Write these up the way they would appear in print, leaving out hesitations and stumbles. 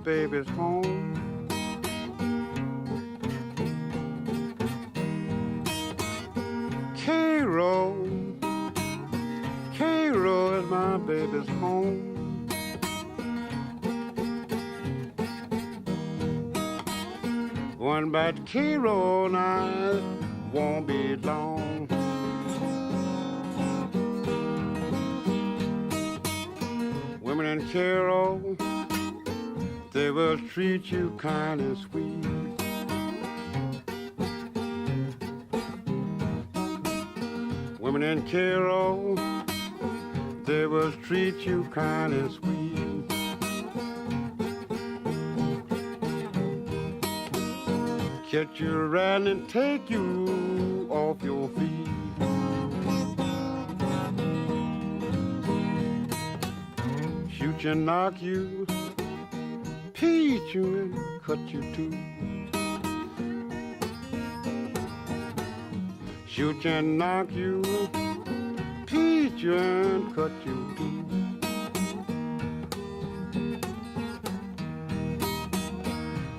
baby's home. Cairo, Cairo is my baby's home. One bad Cairo night won't be long. Women in Cairo, they will treat you kind and sweet. Women in Cairo, they will treat you kind and sweet. Catch you around and take you off your feet. Shoot you, knock you, teach you and cut you too. Shoot you and knock you, teach you and cut you too.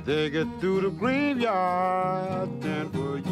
They get through the graveyard, then for you.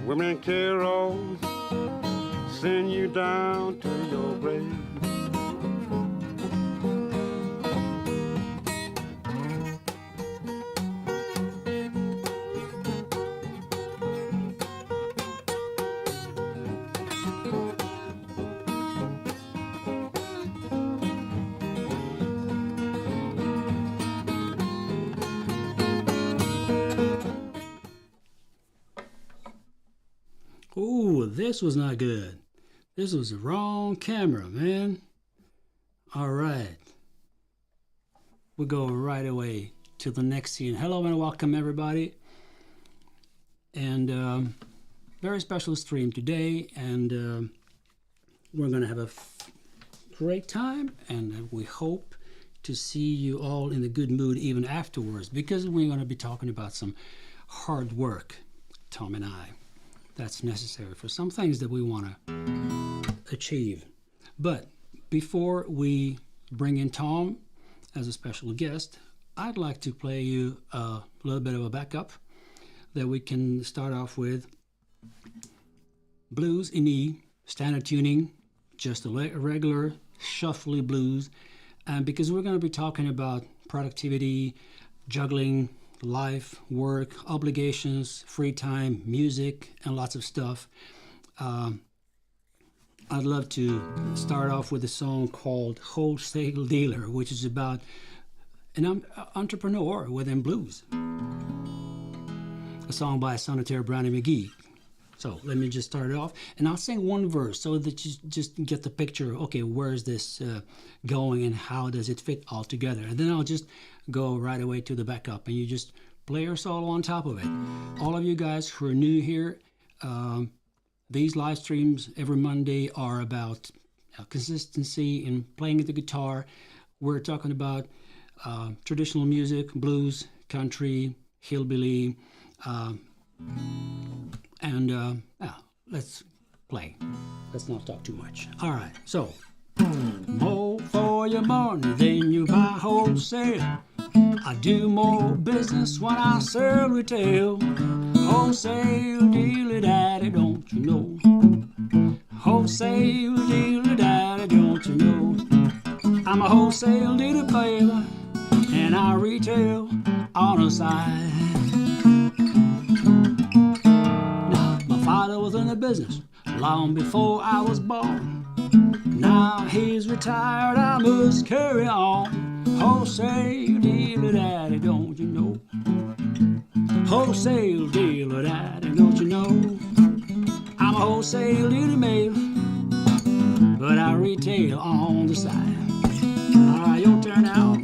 Women in Cairo send you down to your grave. Ooh, this was not good. This was the wrong camera, man. All right. We're going right away to the next scene. Hello and welcome, everybody. And very special stream today. And we're going to have a great time. And we hope to see you all in a good mood even afterwards. Because we're going to be talking about some hard work, Tom and I. That's necessary for some things that we want to achieve. But before we bring in Tom as a special guest, I'd like to play you a little bit of a backup that we can start off with. Blues in E, standard tuning, just a regular shuffly blues. And because we're going to be talking about productivity, juggling, life, work, obligations, free time, music, and lots of stuff. I'd love to start off with a song called Wholesale Dealer, which is about an entrepreneur within blues. A song by Sonataire Brownie McGee. So let me just start it off, and I'll sing one verse so that you just get the picture, okay, where is this going and how does it fit all together? And then I'll just go right away to the backup, and you just play your solo on top of it. All of you guys who are new here, these live streams every Monday are about consistency in playing the guitar. We're talking about traditional music, blues, country, hillbilly, and let's play. Let's not talk too much. All right, so more for your money than you buy wholesale. I do more business when I sell retail. Wholesale dealer, daddy, don't you know? Wholesale dealer, daddy, don't you know? I'm a wholesale dealer, baby, and I retail on the side. Now, my father was in the business long before I was born. Now he's retired, I must carry on. Wholesale dealer daddy, don't you know? Wholesale dealer daddy, don't you know? I'm a wholesale dealer mail, but I retail on the side. All right, your turn now.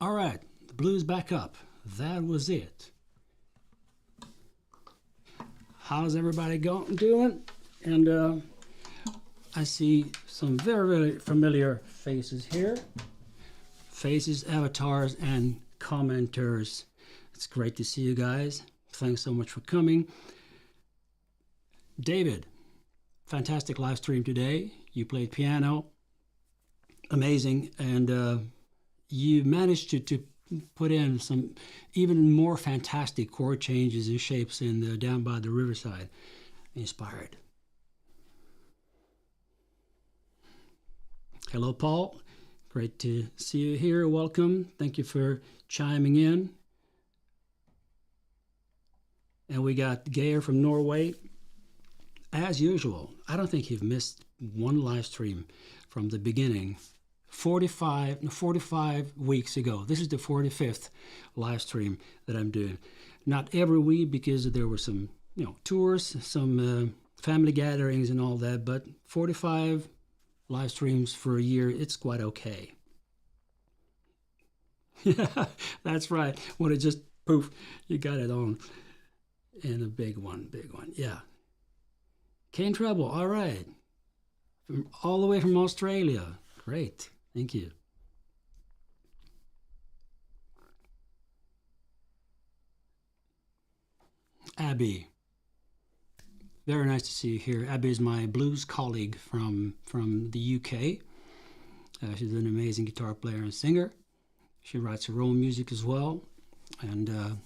All right, the blues back up. That was it. How's everybody doing? And I see some very, very familiar faces here. Faces, avatars, and commenters. It's great to see you guys. Thanks so much for coming. David, fantastic live stream today. You played piano. Amazing. And you managed to put in some even more fantastic chord changes and shapes in down by the riverside. Inspired. Hello, Paul. Great to see you here. Welcome. Thank you for chiming in. And we got Geir from Norway. As usual, I don't think you've missed one live stream from the beginning. 45 weeks ago. This is the 45th live stream that I'm doing. Not every week because there were some, tours, some family gatherings and all that, but 45 live streams for a year, it's quite okay. Yeah, that's right. When it just poof, you got it on. And a big one. Yeah. Cane Treble, all right. All the way from Australia. Great. Thank you. Abby. Very nice to see you here. Abby is my blues colleague from the UK. She's an amazing guitar player and singer. She writes her own music as well. And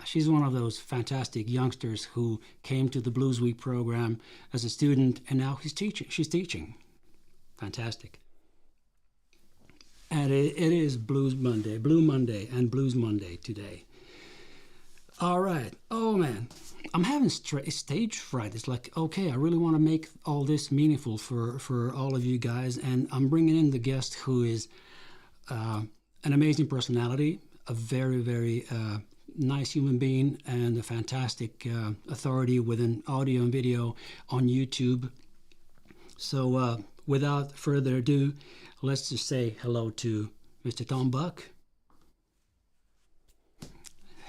she's one of those fantastic youngsters who came to the Blues Week program as a student, and now she's teaching. Fantastic. And it is Blue Monday and Blues Monday today. All right. Oh, man. I'm having stage fright. It's like, okay, I really want to make all this meaningful for all of you guys. And I'm bringing in the guest who is an amazing personality, a very, very nice human being, and a fantastic authority within audio and video on YouTube. So without further ado, let's just say hello to Mr. Tom Buck.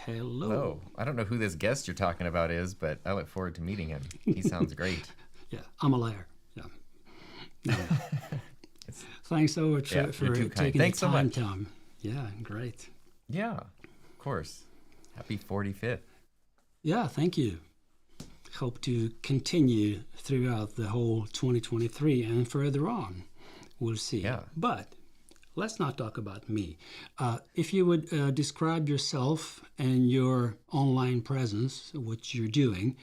Hello. Oh, I don't know who this guest you're talking about is, but I look forward to meeting him. He sounds great. Yeah, I'm a liar. Yeah. Thanks so much for taking Thanks the time, so much. Tom. Yeah, great. Yeah, of course. Happy 45th. Yeah, thank you. hope to continue throughout the whole 2023 and further on. We'll see. Yeah. But let's not talk about me. If you would describe yourself and your online presence, what you're doing,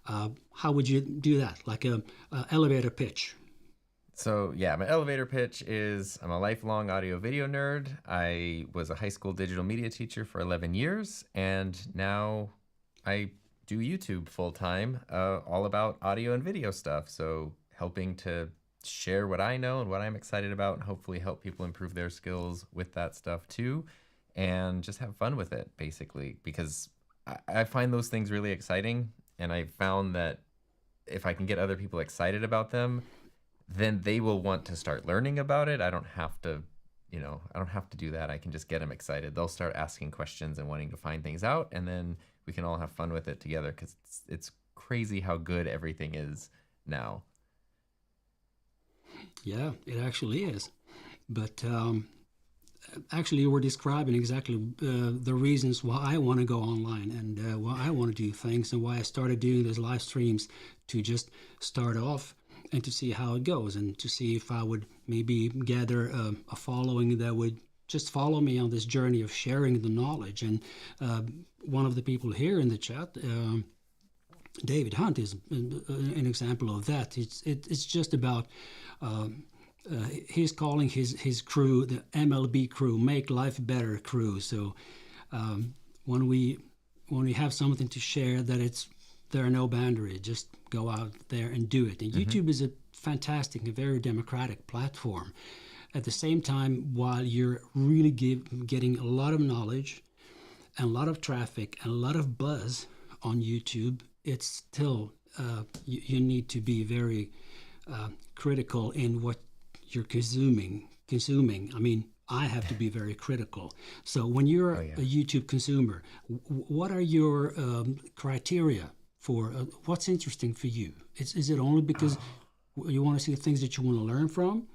how would you do that? Like a elevator pitch. So yeah, my elevator pitch is I'm a lifelong audio video nerd. I was a high school digital media teacher for 11 years, and now I do YouTube full time, all about audio and video stuff. So helping to share what I know and what I'm excited about, and hopefully help people improve their skills with that stuff too, and just have fun with it, basically, because I find those things really exciting, and I found that if I can get other people excited about them, then they will want to start learning about it. I don't have to do that. I can just get them excited. They'll start asking questions and wanting to find things out, and then we can all have fun with it together, because it's crazy how good everything is now. Yeah, it actually is. But actually, you were describing exactly the reasons why I want to go online and why I want to do things, and why I started doing these live streams, to just start off and to see how it goes, and to see if I would maybe gather a following that would just follow me on this journey of sharing the knowledge. And one of the people here in the chat, David Hunt, is an example of that. It's just about he's calling his crew the MLB crew, Make Life Better crew. So when we have something to share, that there are no boundaries, just go out there and do it. And YouTube is a fantastic and very democratic platform. At the same time, while you're really getting a lot of knowledge and a lot of traffic and a lot of buzz on YouTube, it's still you need to be very critical in what you're consuming. I mean, I have to be very critical. So when you're a YouTube consumer, what are your criteria for what's interesting for you? Is it only because you want to see the things that you want to learn from?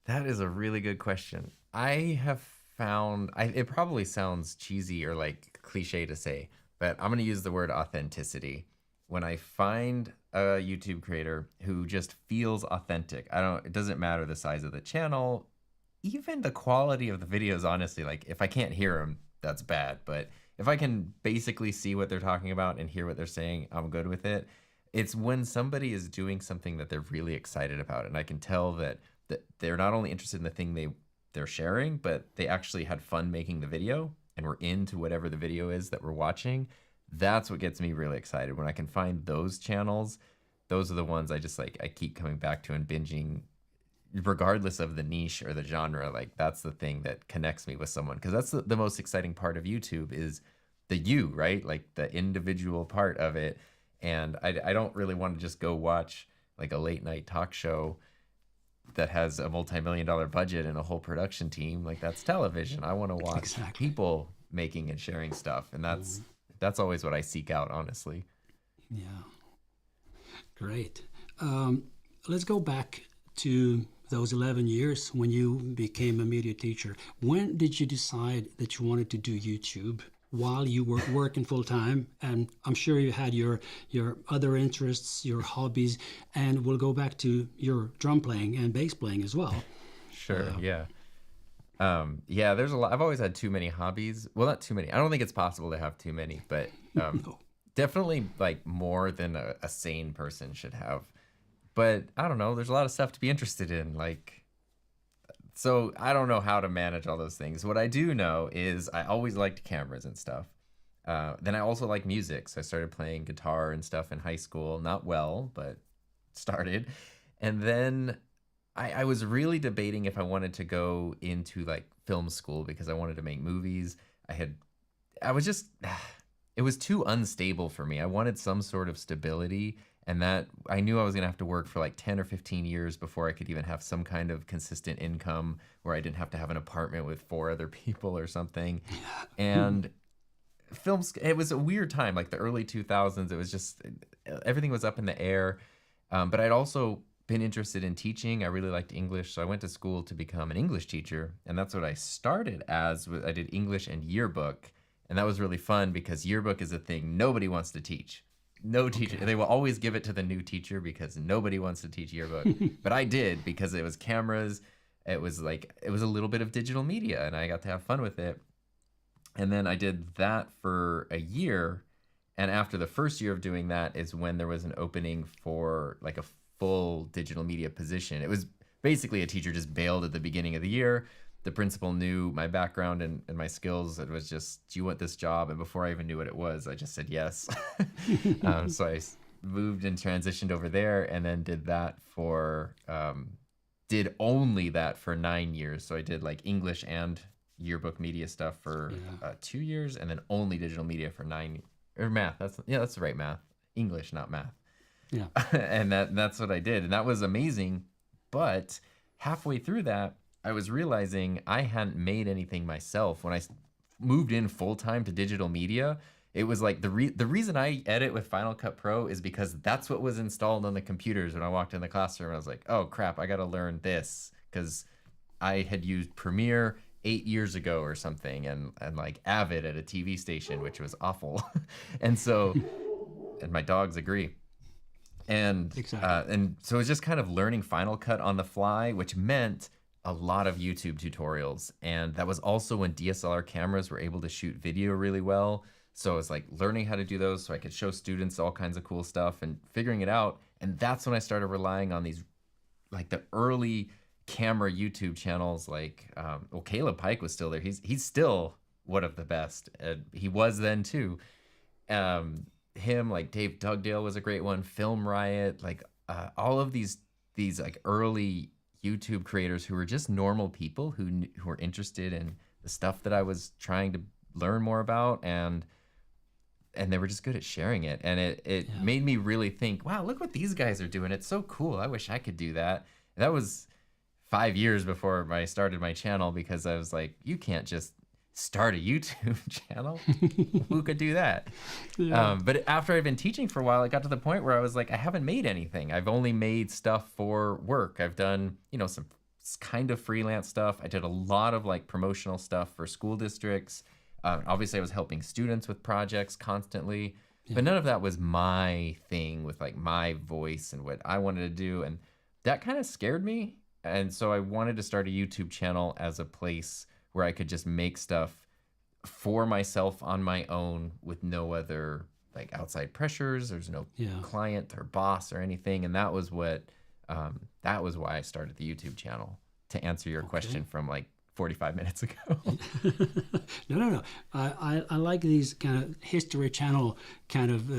That is a really good question. I have found, it probably sounds cheesy or like cliche to say, but I'm going to use the word authenticity. When I find a YouTube creator who just feels authentic, it doesn't matter the size of the channel, even the quality of the videos, honestly, like if I can't hear them, that's bad. But if I can basically see what they're talking about and hear what they're saying, I'm good with it. It's when somebody is doing something that they're really excited about, and I can tell that they're not only interested in the thing they're sharing, but they actually had fun making the video and were into whatever the video is that we're watching. That's what gets me really excited. When I can find those channels, those are the ones I keep coming back to and binging, regardless of the niche or the genre. Like, that's the thing that connects me with someone, because that's the most exciting part of YouTube, is the you, right? Like the individual part of it. And I don't really want to just go watch like a late night talk show that has a multi-million-dollar budget and a whole production team. Like, that's television. I want to watch people making and sharing stuff, and that's always what I seek out, honestly. Yeah, great. Let's go back to those 11 years when you became a media teacher. When did you decide that you wanted to do YouTube while you were working full time? And I'm sure you had your other interests, your hobbies, and we'll go back to your drum playing and bass playing as well. Sure, yeah. Yeah, there's a lot. I've always had too many hobbies. Well, not too many. I don't think it's possible to have too many, but No. definitely like more than a sane person should have. But I don't know. There's a lot of stuff to be interested in. Like, so I don't know how to manage all those things. What I do know is I always liked cameras and stuff. Then I also like music. So I started playing guitar and stuff in high school. Not well, but started. And then I was really debating if I wanted to go into like film school, because I wanted to make movies. It was too unstable for me. I wanted some sort of stability, and that I knew I was going to have to work for like 10 or 15 years before I could even have some kind of consistent income where I didn't have to have an apartment with 4 other people or something. And it was a weird time, like the early 2000s. It was just, everything was up in the air. But I'd also been interested in teaching. I really liked English, so I went to school to become an English teacher, and that's what I started as. I did English and yearbook, and that was really fun because yearbook is a thing nobody wants to teach. no teacher. They will always give it to the new teacher because nobody wants to teach yearbook. But I did because it was cameras. It was a little bit of digital media, and I got to have fun with it. And then I did that for a year. And after the first year of doing that is when there was an opening for like a full digital media position. It was basically a teacher just bailed at the beginning of the year. The principal knew my background and my skills. It was just, do you want this job? And before I even knew what it was, I just said yes. So I moved and transitioned over there, and then did only that for 9 years. So I did like English and yearbook media stuff for 2 years, and then only digital media for 9, or math. That's the right math. English, not math. Yeah. And that's what I did. And that was amazing. But halfway through that, I was realizing I hadn't made anything myself. When I moved in full-time to digital media, it was like the reason I edit with Final Cut Pro is because that's what was installed on the computers when I walked in the classroom. I was like, oh crap, I got to learn this, because I had used Premiere 8 years ago or something, and like Avid at a TV station, which was awful. And my dogs agree. And Exactly. and so it was just kind of learning Final Cut on the fly, which meant a lot of YouTube tutorials. And that was also when DSLR cameras were able to shoot video really well. So I was like learning how to do those so I could show students all kinds of cool stuff and figuring it out. And that's when I started relying on these, like the early camera YouTube channels. Like, Caleb Pike was still there. He's still one of the best. He was then too. Him, like Dave Dugdale was a great one. Film Riot, like all of these like early YouTube creators who were just normal people who were interested in the stuff that I was trying to learn more about, and they were just good at sharing it. And it made me really think, wow, look what these guys are doing. It's so cool. I wish I could do that. And that was 5 years before I started my channel, because I was like, you can't just start a YouTube channel. Who could do that? Yeah. But after I've been teaching for a while, I got to the point where I was like, I haven't made anything. I've only made stuff for work. I've done, some kind of freelance stuff. I did a lot of like promotional stuff for school districts. Obviously, I was helping students with projects constantly, but none of that was my thing with like my voice and what I wanted to do. And that kind of scared me. And so I wanted to start a YouTube channel as a place where I could just make stuff for myself on my own with no other like outside pressures. There's no client or boss or anything. And that was why I started the YouTube channel, to answer your question from like 45 minutes ago. No. I like these kind of history channel kind of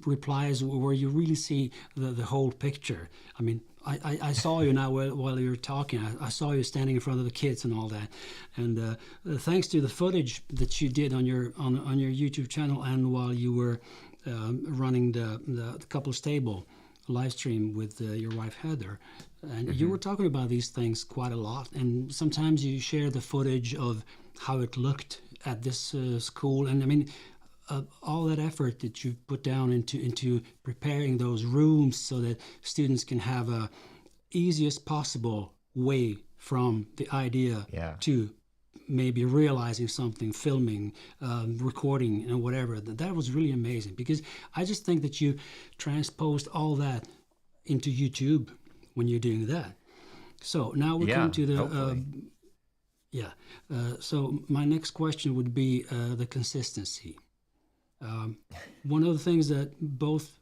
replies where you really see the whole picture. I mean, I saw you now while you were talking. I saw you standing in front of the kids and all that. And thanks to the footage that you did on your YouTube channel, and while you were running the couple's table live stream with your wife Heather, and you were talking about these things quite a lot. And sometimes you share the footage of how it looked at this school. And I mean, all that effort that you put down into preparing those rooms so that students can have a easiest possible way from the idea to maybe realizing something, filming, recording, and whatever. That was really amazing, because I just think that you transposed all that into YouTube when you're doing that. So now we come to the so my next question would be the consistency. One of the things that both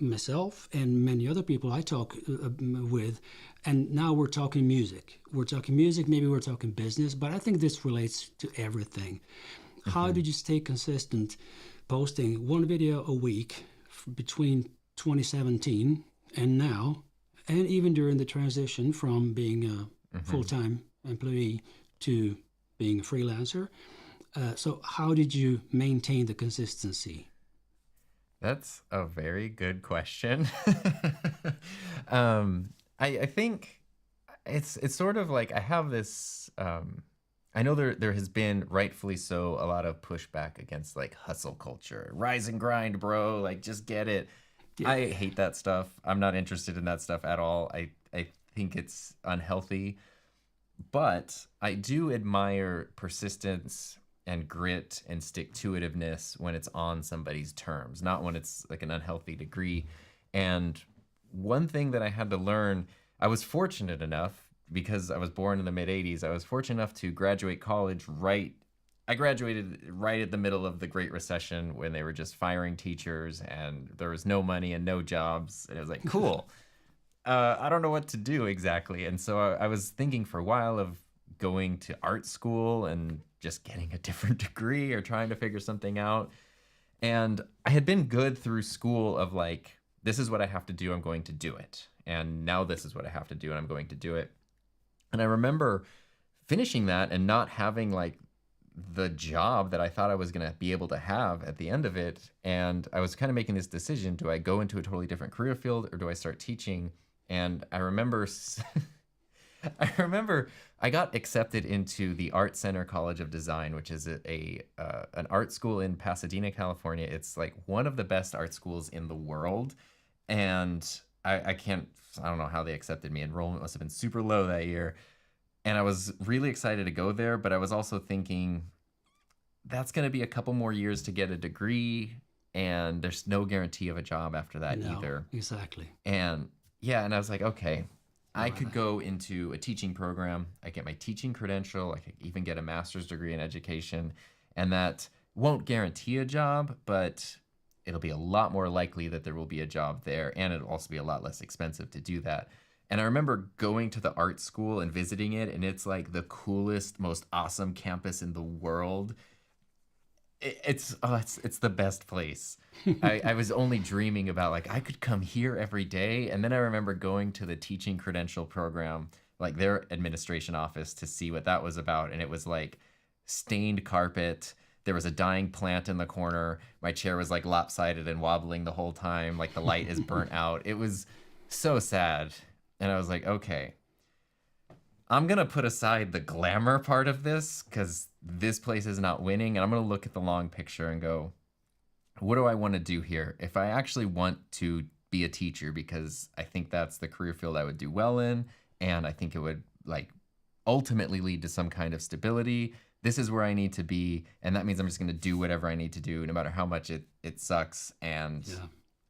myself and many other people I talk with, and now we're talking music. Maybe we're talking business, but I think this relates to everything. How did you stay consistent posting one video a week between 2017 and now, and even during the transition from being a full-time employee to being a freelancer? So how did you maintain the consistency? That's a very good question. I think it's sort of like I have this. I know there has been, rightfully so, a lot of pushback against like hustle culture, rise and grind, bro. Like, just get it. Yeah. I hate that stuff. I'm not interested in that stuff at all. I think it's unhealthy, but I do admire persistence and grit and stick-to-itiveness when it's on somebody's terms, not when it's like an unhealthy degree. And one thing that I had to learn, I was fortunate enough, because I was born in the mid-'80s, I was fortunate enough to graduate college I graduated right at the middle of the Great Recession when they were just firing teachers and there was no money and no jobs. And it was like, cool. I don't know what to do exactly. And so I was thinking for a while of going to art school and just getting a different degree or trying to figure something out. And I had been good through school of like, this is what I have to do, I'm going to do it. And now this is what I have to do and I'm going to do it. And I remember finishing that and not having like the job that I thought I was going to be able to have at the end of it. And I was kind of making this decision, do I go into a totally different career field or do I start teaching? And I remember I got accepted into the Art Center College of Design, which is an art school in Pasadena, California. It's like one of the best art schools in the world. And I don't know how they accepted me. Enrollment must have been super low that year. And I was really excited to go there, but I was also thinking that's going to be a couple more years to get a degree, and there's no guarantee of a job after that either. Exactly. And yeah, and I was like, okay, I could go into a teaching program. I get my teaching credential. I could even get a master's degree in education, and that won't guarantee a job, but it'll be a lot more likely that there will be a job there, and it'll also be a lot less expensive to do that. And I remember going to the art school and visiting it, and it's like the coolest, most awesome campus in the world. It's the best place. I was only dreaming about like I could come here every day. And then I remember going to the teaching credential program, like their administration office, to see what that was about. And it was like stained carpet. There was a dying plant in the corner. My chair was like lopsided and wobbling the whole time. Like the light is burnt out. It was so sad. And I was like, okay, I'm going to put aside the glamour part of this because this place is not winning. And I'm going to look at the long picture and go, what do I want to do here? If I actually want to be a teacher, because I think that's the career field I would do well in, and I think it would like ultimately lead to some kind of stability, this is where I need to be. And that means I'm just going to do whatever I need to do, no matter how much it sucks. And yeah.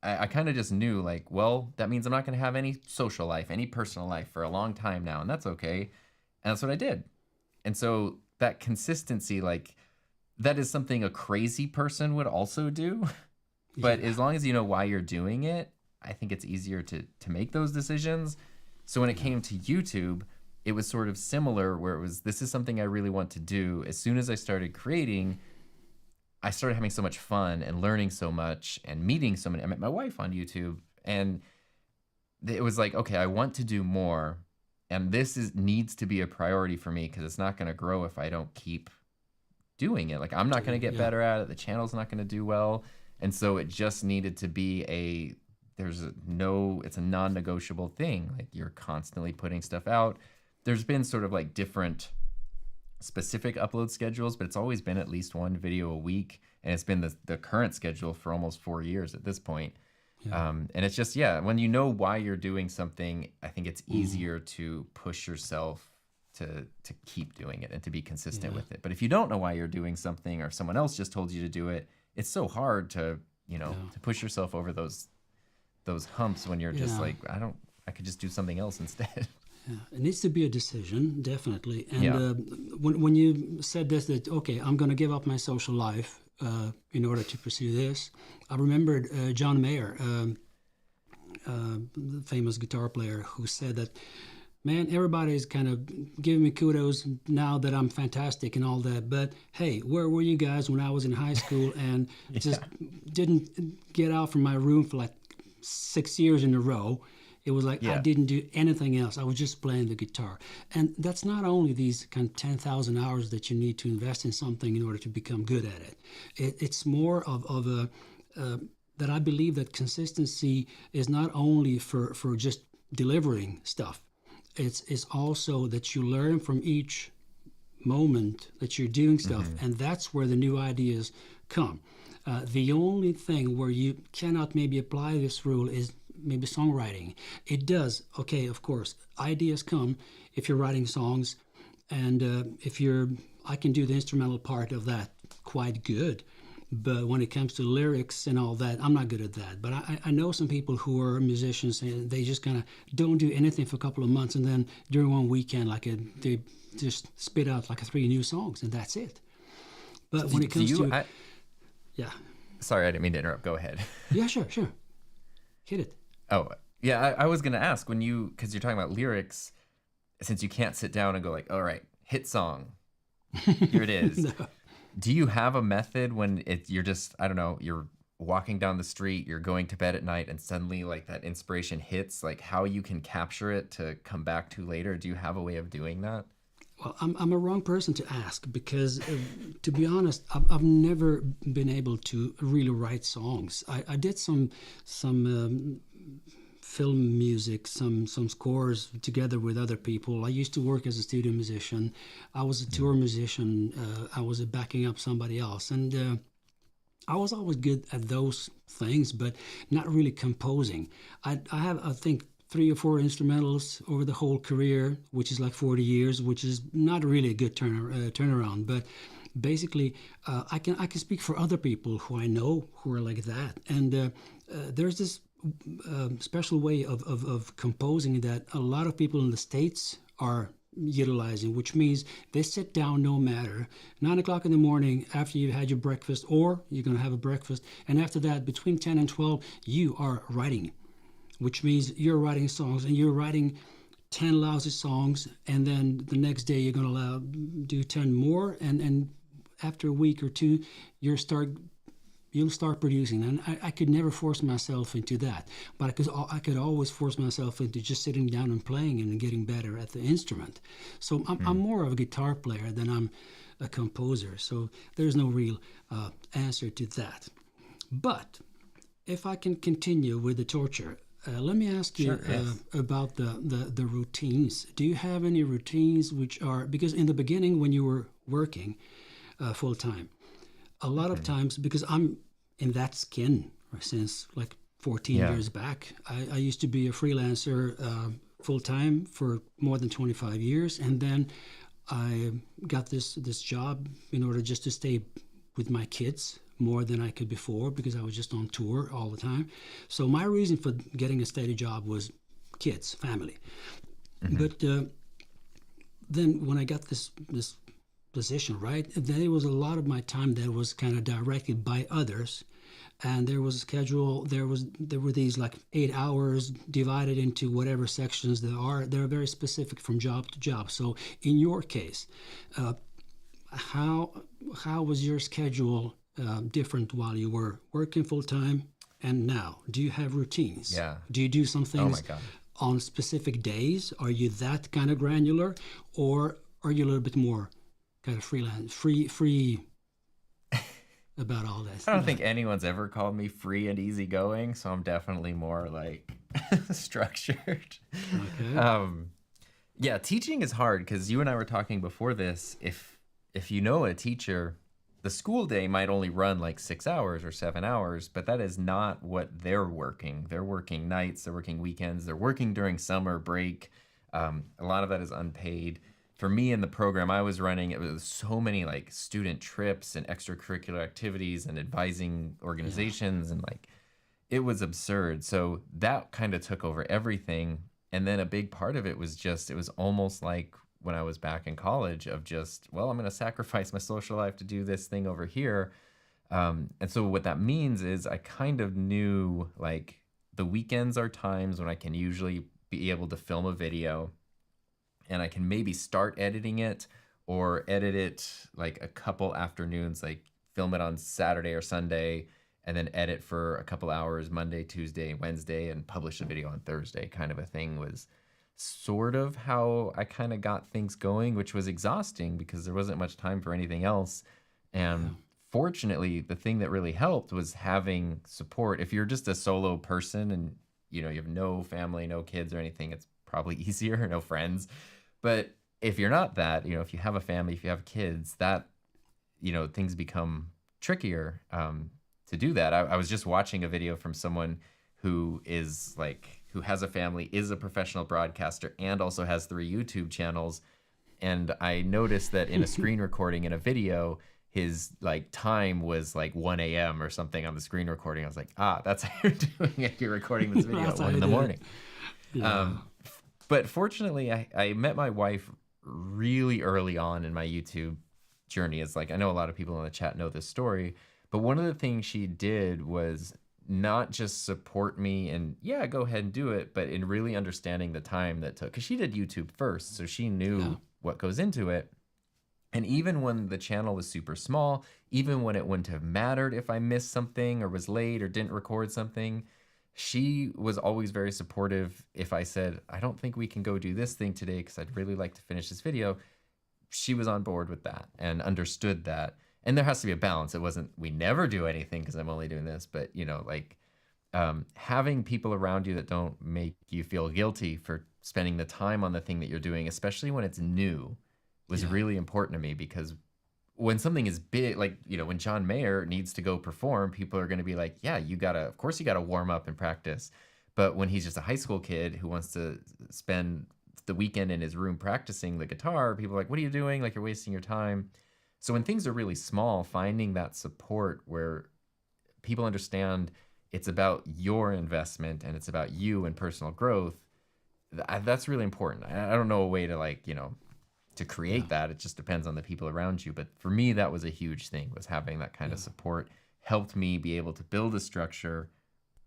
I kind of just knew like, well, that means I'm not going to have any social life, any personal life for a long time now. And that's okay. And that's what I did. And so that consistency, like that is something a crazy person would also do. But as long as you know why you're doing it, I think it's easier to make those decisions. So when it came to YouTube, it was sort of similar where it was, this is something I really want to do. As soon as I started creating, I started having so much fun and learning so much and meeting so many. I met my wife on YouTube, and it was like, okay, I want to do more, and this needs to be a priority for me because it's not going to grow if I don't keep doing it. Like I'm not going to get better at it. The channel's not going to do well, and so it just needed to be it's a non-negotiable thing. Like you're constantly putting stuff out. There's been sort of like different specific upload schedules, but it's always been at least one video a week, and it's been the current schedule for almost 4 years at this point. And it's just when you know why you're doing something, I think it's easier to push yourself to keep doing it and to be consistent with it. But if you don't know why you're doing something, or someone else just told you to do it, it's so hard to to push yourself over those humps when you're just like, I could just do something else instead. Yeah, it needs to be a decision, definitely. And when you said this, that, okay, I'm going to give up my social life in order to pursue this, I remembered John Mayer, the famous guitar player, who said that, man, everybody's kind of giving me kudos now that I'm fantastic and all that, but hey, where were you guys when I was in high school and just didn't get out from my room for like 6 years in a row? It was like I didn't do anything else. I was just playing the guitar. And that's not only these kind of 10,000 hours that you need to invest in something in order to become good at it. It's more of a that I believe that consistency is not only for just delivering stuff. It's also that you learn from each moment that you're doing stuff, and that's where the new ideas come. The only thing where you cannot maybe apply this rule is maybe songwriting. It does, okay, of course, ideas come if you're writing songs, and if you're I can do the instrumental part of that quite good. But when it comes to lyrics and all that, I'm not good at that. But I know some people who are musicians and they just kind of don't do anything for a couple of months, and then during one weekend, they just spit out like 3 new songs, and that's it. But when it comes to yeah, sorry, I didn't mean to interrupt. Go ahead. yeah, sure, hit it. Oh, yeah, I was gonna ask because you're talking about lyrics, since you can't sit down and go like, all right, hit song, here it is. No. Do you have a method when you're just, I don't know, you're walking down the street, you're going to bed at night, and suddenly like that inspiration hits, like how you can capture it to come back to later? Do you have a way of doing that? Well, I'm a wrong person to ask because, to be honest, I've never been able to really write songs. I did some film music, some scores together with other people. I used to work as a studio musician. I was a tour musician. I was backing up somebody else, and I was always good at those things, but not really composing. I have, I think, 3 or 4 instrumentals over the whole career, which is like 40 years, which is not really a good turnaround. But basically, I can speak for other people who I know who are like that. And there's this special way of composing that a lot of people in the States are utilizing, which means they sit down no matter 9 o'clock in the morning after you've had your breakfast, or you're going to have a breakfast, and after that, between 10 and 12, you are writing, which means you're writing songs, and you're writing 10 lousy songs, and then the next day you're going to do 10 more, and after a week or 2, you'll start producing. And I could never force myself into that, but I could always force myself into just sitting down and playing and getting better at the instrument. So I'm more of a guitar player than I'm a composer, so there's no real answer to that. But if I can continue with the torture, let me ask you about the routines. Do you have any routines which are, because in the beginning when you were working full time, a lot of times, because I'm in that skin since like 14 years back, I used to be a freelancer full time for more than 25 years, and then I got this job in order just to stay with my kids more than I could before, because I was just on tour all the time. So my reason for getting a steady job was kids, family. But then when I got this position, right, there was a lot of my time that was kind of directed by others, and there was a schedule. There were these like 8 hours divided into whatever sections there are. They're very specific from job to job. So in your case, how was your schedule different while you were working full time and now? Do you have routines? Yeah. Do you do some things on specific days? Are you that kind of granular, or are you a little bit more kind of freelance, free about all this? I don't think anyone's ever called me free and easygoing, so I'm definitely more like structured. Okay. Yeah, teaching is hard because you and I were talking before this. If you know a teacher, the school day might only run like 6 hours or 7 hours, but that is not what they're working. They're working nights, they're working weekends, they're working during summer break. A lot of that is unpaid. For me in the program I was running, it was so many like student trips and extracurricular activities and advising organizations, and like it was absurd. So that kind of took over everything. And then a big part of it was it was almost like when I was back in college of just, well, I'm going to sacrifice my social life to do this thing over here. And so what that means is I kind of knew like the weekends are times when I can usually be able to film a video, and I can maybe start editing it or edit it like a couple afternoons, like film it on Saturday or Sunday, and then edit for a couple hours Monday, Tuesday, Wednesday, and publish a video on Thursday, kind of a thing was sort of how I kind of got things going, which was exhausting because there wasn't much time for anything else. And fortunately, the thing that really helped was having support. If you're just a solo person and you have no family, no kids or anything, it's probably easier, no friends. But if you're not that, if you have a family, if you have kids, that, things become trickier to do that. I was just watching a video from someone who has a family, is a professional broadcaster, and also has 3 YouTube channels. And I noticed that in a screen recording in a video, his like time was like 1 a.m. or something on the screen recording. I was like, that's how you're doing it. You're recording this video at 1 in the morning. Yeah. But fortunately, I met my wife really early on in my YouTube journey. It's like, I know a lot of people in the chat know this story, but one of the things she did was not just support me and go ahead and do it, but in really understanding the time that took, because she did YouTube first, so she knew what goes into it. And even when the channel was super small, even when it wouldn't have mattered if I missed something or was late or didn't record something, she was always very supportive. If I said, I don't think we can go do this thing today because I'd really like to finish this video, she was on board with that and understood that. And there has to be a balance. It wasn't, we never do anything because I'm only doing this, but having people around you that don't make you feel guilty for spending the time on the thing that you're doing, especially when it's new, was really important to me, because when something is big, like, when John Mayer needs to go perform, people are going to be like, of course you got to warm up and practice. But when he's just a high school kid who wants to spend the weekend in his room practicing the guitar, people are like, what are you doing? Like, you're wasting your time. So when things are really small, finding that support where people understand it's about your investment and it's about you and personal growth, that's really important. I don't know a way to to create that. It just depends on the people around you. But for me, that was a huge thing, was having that kind of support. Helped me be able to build a structure,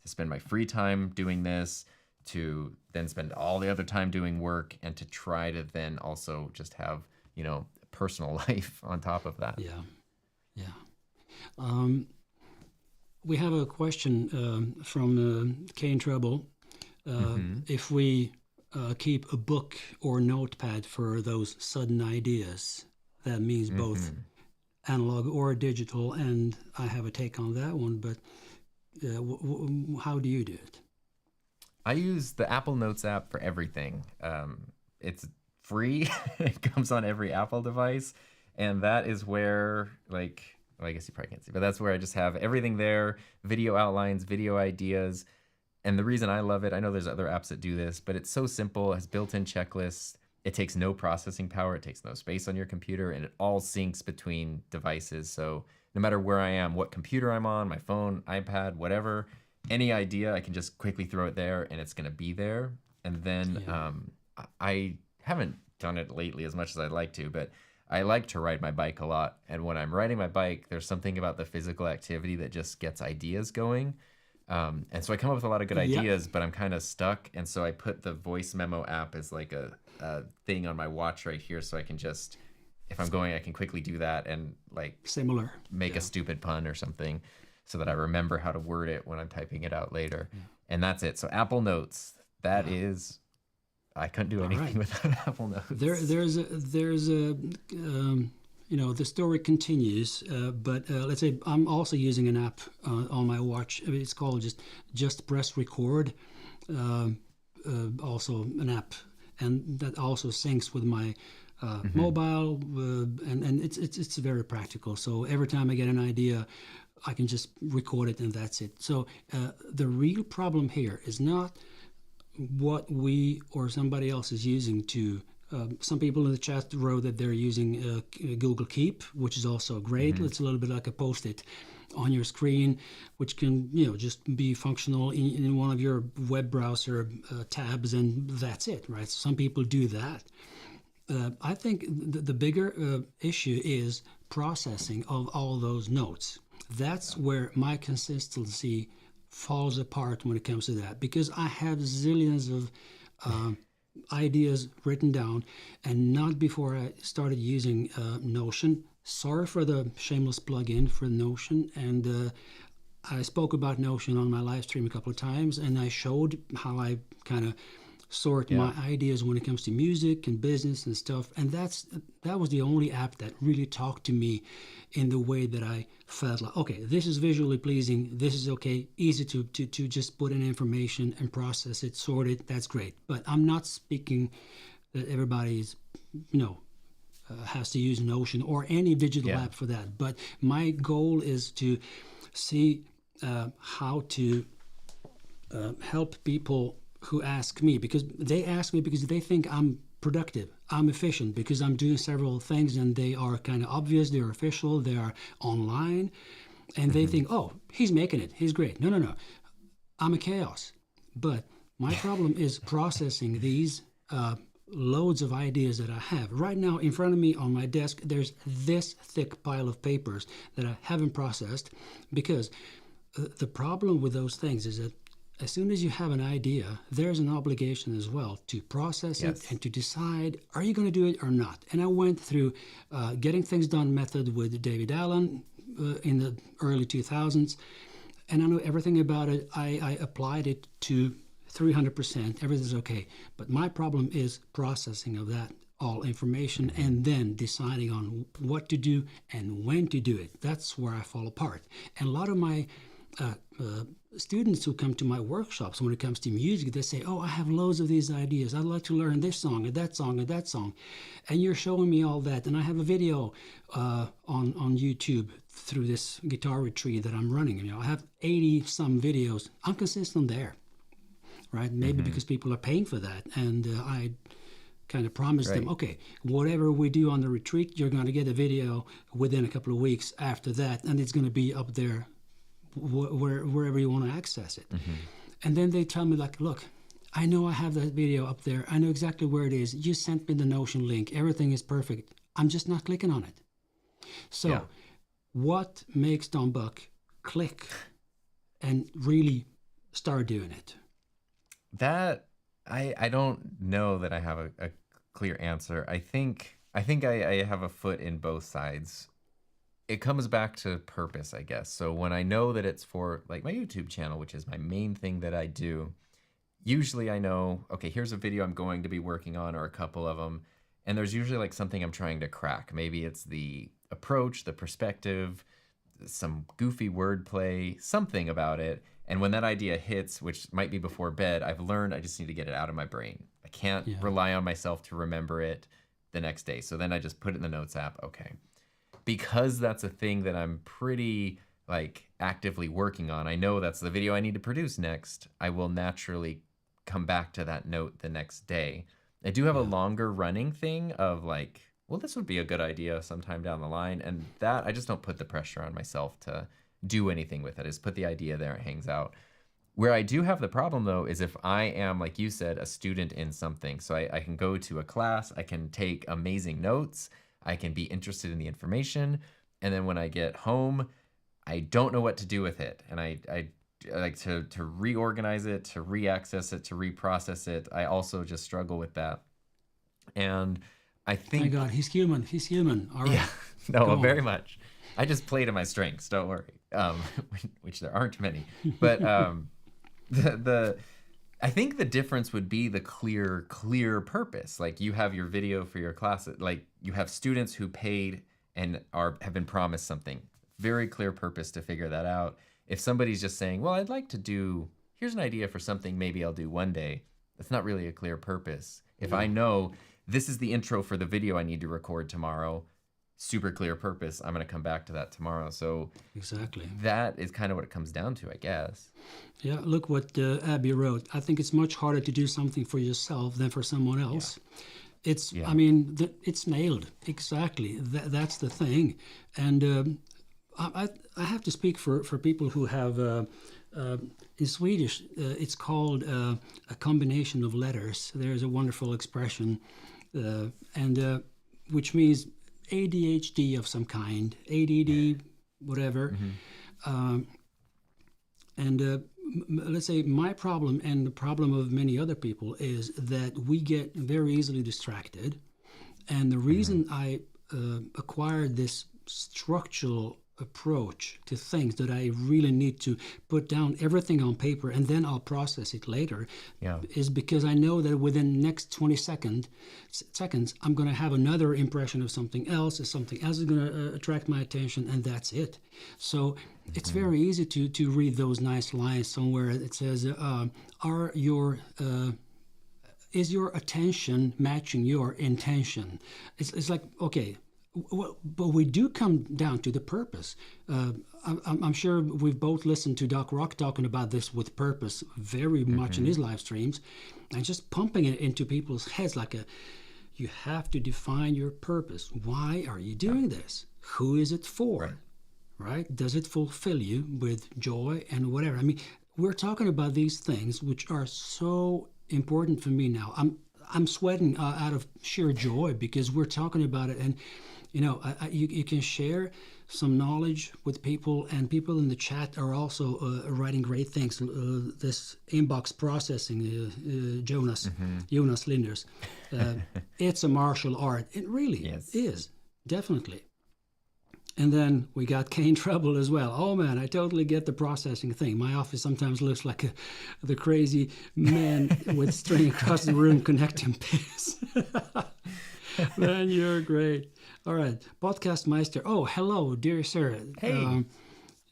to spend my free time doing this, to then spend all the other time doing work, and to try to then also just have, personal life on top of that. We have a question from Kane Treble. If we keep a book or notepad for those sudden ideas, that means both analog or digital, and I have a take on that one, but how do you do it? I use the Apple Notes app for everything. It's free. It comes on every Apple device, and that is where, I guess you probably can't see, but that's where I just have everything there: video outlines, video ideas. And the reason I love it, I know there's other apps that do this, but it's so simple. It has built-in checklists. It takes no processing power. It takes no space on your computer, and it all syncs between devices. So no matter where I am, what computer I'm on, my phone, iPad, whatever, any idea, I can just quickly throw it there, and it's going to be there. And then I haven't done it lately as much as I'd like to, but I like to ride my bike a lot. And when I'm riding my bike, there's something about the physical activity that just gets ideas going. And so I come up with a lot of good ideas, but I'm kind of stuck. And so I put the voice memo app as like a thing on my watch right here, so I can just, if I'm going, I can quickly do that and make a stupid pun or something, so that I remember how to word it when I'm typing it out later. And that's it. So Apple Notes, that is, I couldn't do anything without Apple Notes. There's a the story continues, but let's say I'm also using an app on my watch. It's called just press record, also an app, and that also syncs with my mobile, and it's very practical. So every time I get an idea, I can just record it, and that's it. So the real problem here is not what we or somebody else is using to. Some people in the chat wrote that they're using Google Keep, which is also great. It's a little bit like a Post-it on your screen, which can just be functional in one of your web browser tabs, and that's it, right? So some people do that. I think the bigger issue is processing of all those notes. That's where my consistency falls apart when it comes to that, because I have zillions of ideas written down, and not before I started using Notion. Sorry for the shameless plug-in for Notion, and I spoke about Notion on my live stream a couple of times, and I showed how I kind of sort my ideas when it comes to music and business and stuff, and that was the only app that really talked to me in the way that I felt like, okay, this is visually pleasing, this is okay, easy to just put in information and process it, sort it, that's great. But I'm not speaking that everybody's has to use Notion or any digital app for that, but my goal is to see how to help people who ask me, because they ask me because they think I'm productive. I'm efficient because I'm doing several things and they are kind of obvious, they're official, they are online, and they think, oh, he's making it, he's great. No, no, no. I'm a chaos. But my problem is processing these loads of ideas that I have. Right now, in front of me on my desk, there's this thick pile of papers that I haven't processed, because the problem with those things is that as soon as you have an idea, there's an obligation as well to process it and to decide, are you going to do it or not? And I went through Getting Things Done method with David Allen in the early 2000s, and I know everything about it. I applied it to 300%. Everything's okay. But my problem is processing of that all information and then deciding on what to do and when to do it. That's where I fall apart. And a lot of my students who come to my workshops, when it comes to music, they say, oh, I have loads of these ideas. I'd like to learn this song and that song and that song. And you're showing me all that. And I have a video on YouTube through this guitar retreat that I'm running. You know, I have 80 some videos. I'm consistent there, right? Maybe because people are paying for that. And I kind of promised them, okay, whatever we do on the retreat, you're going to get a video within a couple of weeks after that. And it's going to be up there wherever you want to access it. And then they tell me, like, look, I know I have that video up there. I know exactly where it is. You sent me the Notion link. Everything is perfect. I'm just not clicking on it. So what makes Don Buck click and really start doing it? That I don't know that I have a clear answer. I think I have a foot in both sides. It comes back to purpose, I guess. So when I know that it's for like my YouTube channel, which is my main thing that I do, usually I know, okay, here's a video I'm going to be working on, or a couple of them. And there's usually like something I'm trying to crack. Maybe it's the approach, the perspective, some goofy wordplay, something about it. And when that idea hits, which might be before bed, I've learned I just need to get it out of my brain. I can't rely on myself to remember it the next day. So then I just put it in the notes app. Okay. Because that's a thing that I'm pretty like actively working on, I know that's the video I need to produce next. I will naturally come back to that note the next day. I do have a longer running thing of like, well, this would be a good idea sometime down the line. And that I just don't put the pressure on myself to do anything with it. I just put the idea there, it hangs out. Where I do have the problem though is if I am, like you said, a student in something. So I can go to a class, I can take amazing notes, I can be interested in the information, and then when I get home, I don't know what to do with it. And I like to reorganize it, to re-access it, to reprocess it. I also just struggle with that. And I think... My God, he's human. He's human. All right. Yeah, no, very much. I just play to my strengths, don't worry, which there aren't many. But I think the difference would be the clear purpose. Like you have your video for your class, like you have students who paid and have been promised something. Very clear purpose to figure that out. If somebody's just saying, well, I'd like to do, here's an idea for something maybe I'll do one day, that's not really a clear purpose. If I know this is the intro for the video I need to record tomorrow, super clear purpose, I'm going to come back to that tomorrow. So exactly, that is kind of what it comes down to, I guess. Yeah, look what Abby wrote. I think it's much harder to do something for yourself than for someone else. I mean, it's nailed. Exactly. That's the thing. And I have to speak for people who have, in Swedish, it's called a combination of letters. There's a wonderful expression, and which means ADHD of some kind, ADD, whatever. And let's say my problem and the problem of many other people is that we get very easily distracted. And the reason I acquired this structural approach to things, that I really need to put down everything on paper and then I'll process it later, is because I know that within the next 20 seconds I'm going to have another impression of something else, or something else is going to attract my attention, and that's it. So it's very easy to read those nice lines somewhere that says, is your attention matching your intention? It's like, okay, well, but we do come down to the purpose. I'm sure we've both listened to Doc Rock talking about this with purpose very much in his live streams, and just pumping it into people's heads like you have to define your purpose. Why are you doing this? Who is it for? Right? Does it fulfill you with joy and whatever? I mean, we're talking about these things which are so important for me now. I'm sweating out of sheer joy because we're talking about it, and you can share some knowledge with people, and people in the chat are also writing great things. This inbox processing, Jonas Linders, it's a martial art. It really is, definitely. And then we got Kane Trouble as well. Oh man, I totally get the processing thing. My office sometimes looks like the crazy man with string across the room connecting pins. Man, you're great. All right, Podcast Meister. Oh, hello, dear sir. Hey.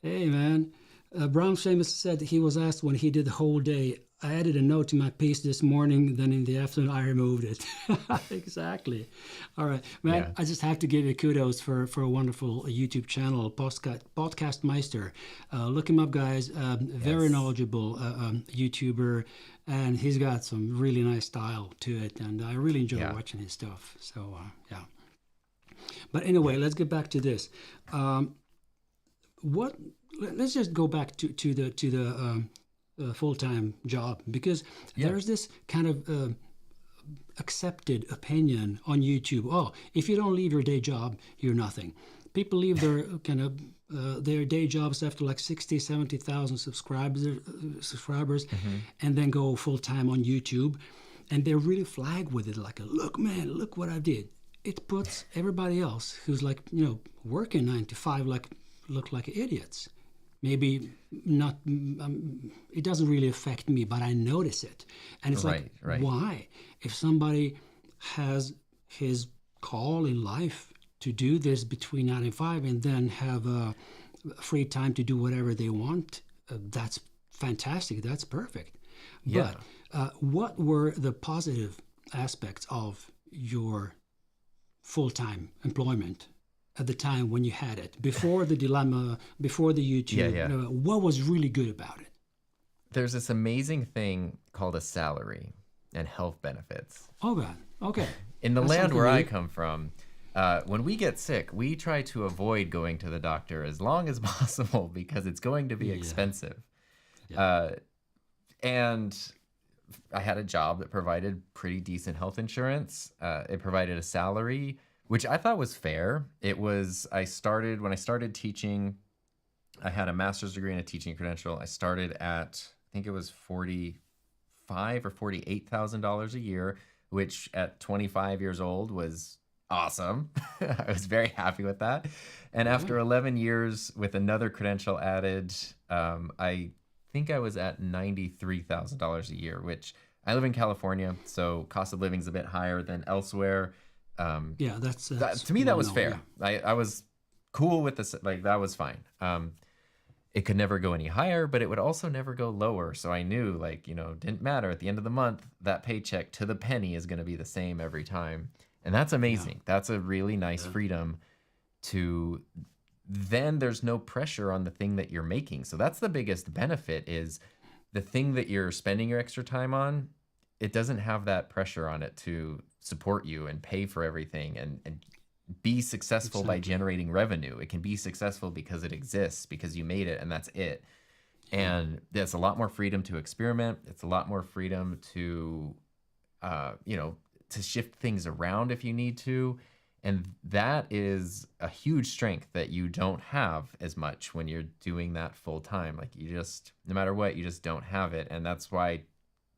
Hey, man. Brown Seamus said he was asked when he did the whole day. I added a note to my piece this morning, then in the afternoon I removed it. Exactly. All right, man, I just have to give you kudos for a wonderful YouTube channel, Podcast Meister. Look him up, guys. Very knowledgeable YouTuber, and he's got some really nice style to it, and I really enjoy watching his stuff. So, yeah. But anyway, let's get back to this. Let's just go back to the full-time job, because there's this kind of accepted opinion on YouTube. Oh, if you don't leave your day job, you're nothing. People leave their kind of their day jobs after like 60, 70,000 subscribers, and then go full-time on YouTube, and they're really flagged with it, like, look, man, look what I did. It puts everybody else who's like, working 9 to 5 look like idiots. Maybe not, it doesn't really affect me, but I notice it. And it's like, why? If somebody has his call in life to do this between 9 and 5 and then have free time to do whatever they want, that's fantastic. That's perfect. Yeah. But what were the positive aspects of your full-time employment at the time when you had it, before the dilemma, before the YouTube? What was really good about it? There's this amazing thing called a salary and health benefits. Oh God, okay. In the land where I come from, when we get sick, we try to avoid going to the doctor as long as possible because it's going to be expensive. And I had a job that provided pretty decent health insurance. It provided a salary, which I thought was fair. When I started teaching, I had a master's degree and a teaching credential. I started at, I think it was $45,000 or $48,000 a year, which at 25 years old was awesome. I was very happy with that. And after 11 years with another credential added, I think I was at $93,000 a year, which I live in California, so cost of living is a bit higher than elsewhere. That's to me that was fair. I was cool with this, like that was fine. It could never go any higher, but it would also never go lower. So I knew, like, didn't matter. At the end of the month, that paycheck to the penny is going to be the same every time. And that's amazing. That's a really nice freedom to, then there's no pressure on the thing that you're making. So that's the biggest benefit, is the thing that you're spending your extra time on, it doesn't have that pressure on it to support you and pay for everything and be successful by generating revenue. It can be successful because it exists, because you made it, and that's it. And there's a lot more freedom to experiment. It's a lot more freedom to, to shift things around if you need to. And that is a huge strength that you don't have as much when you're doing that full time. Like, you just, no matter what, you just don't have it. And that's why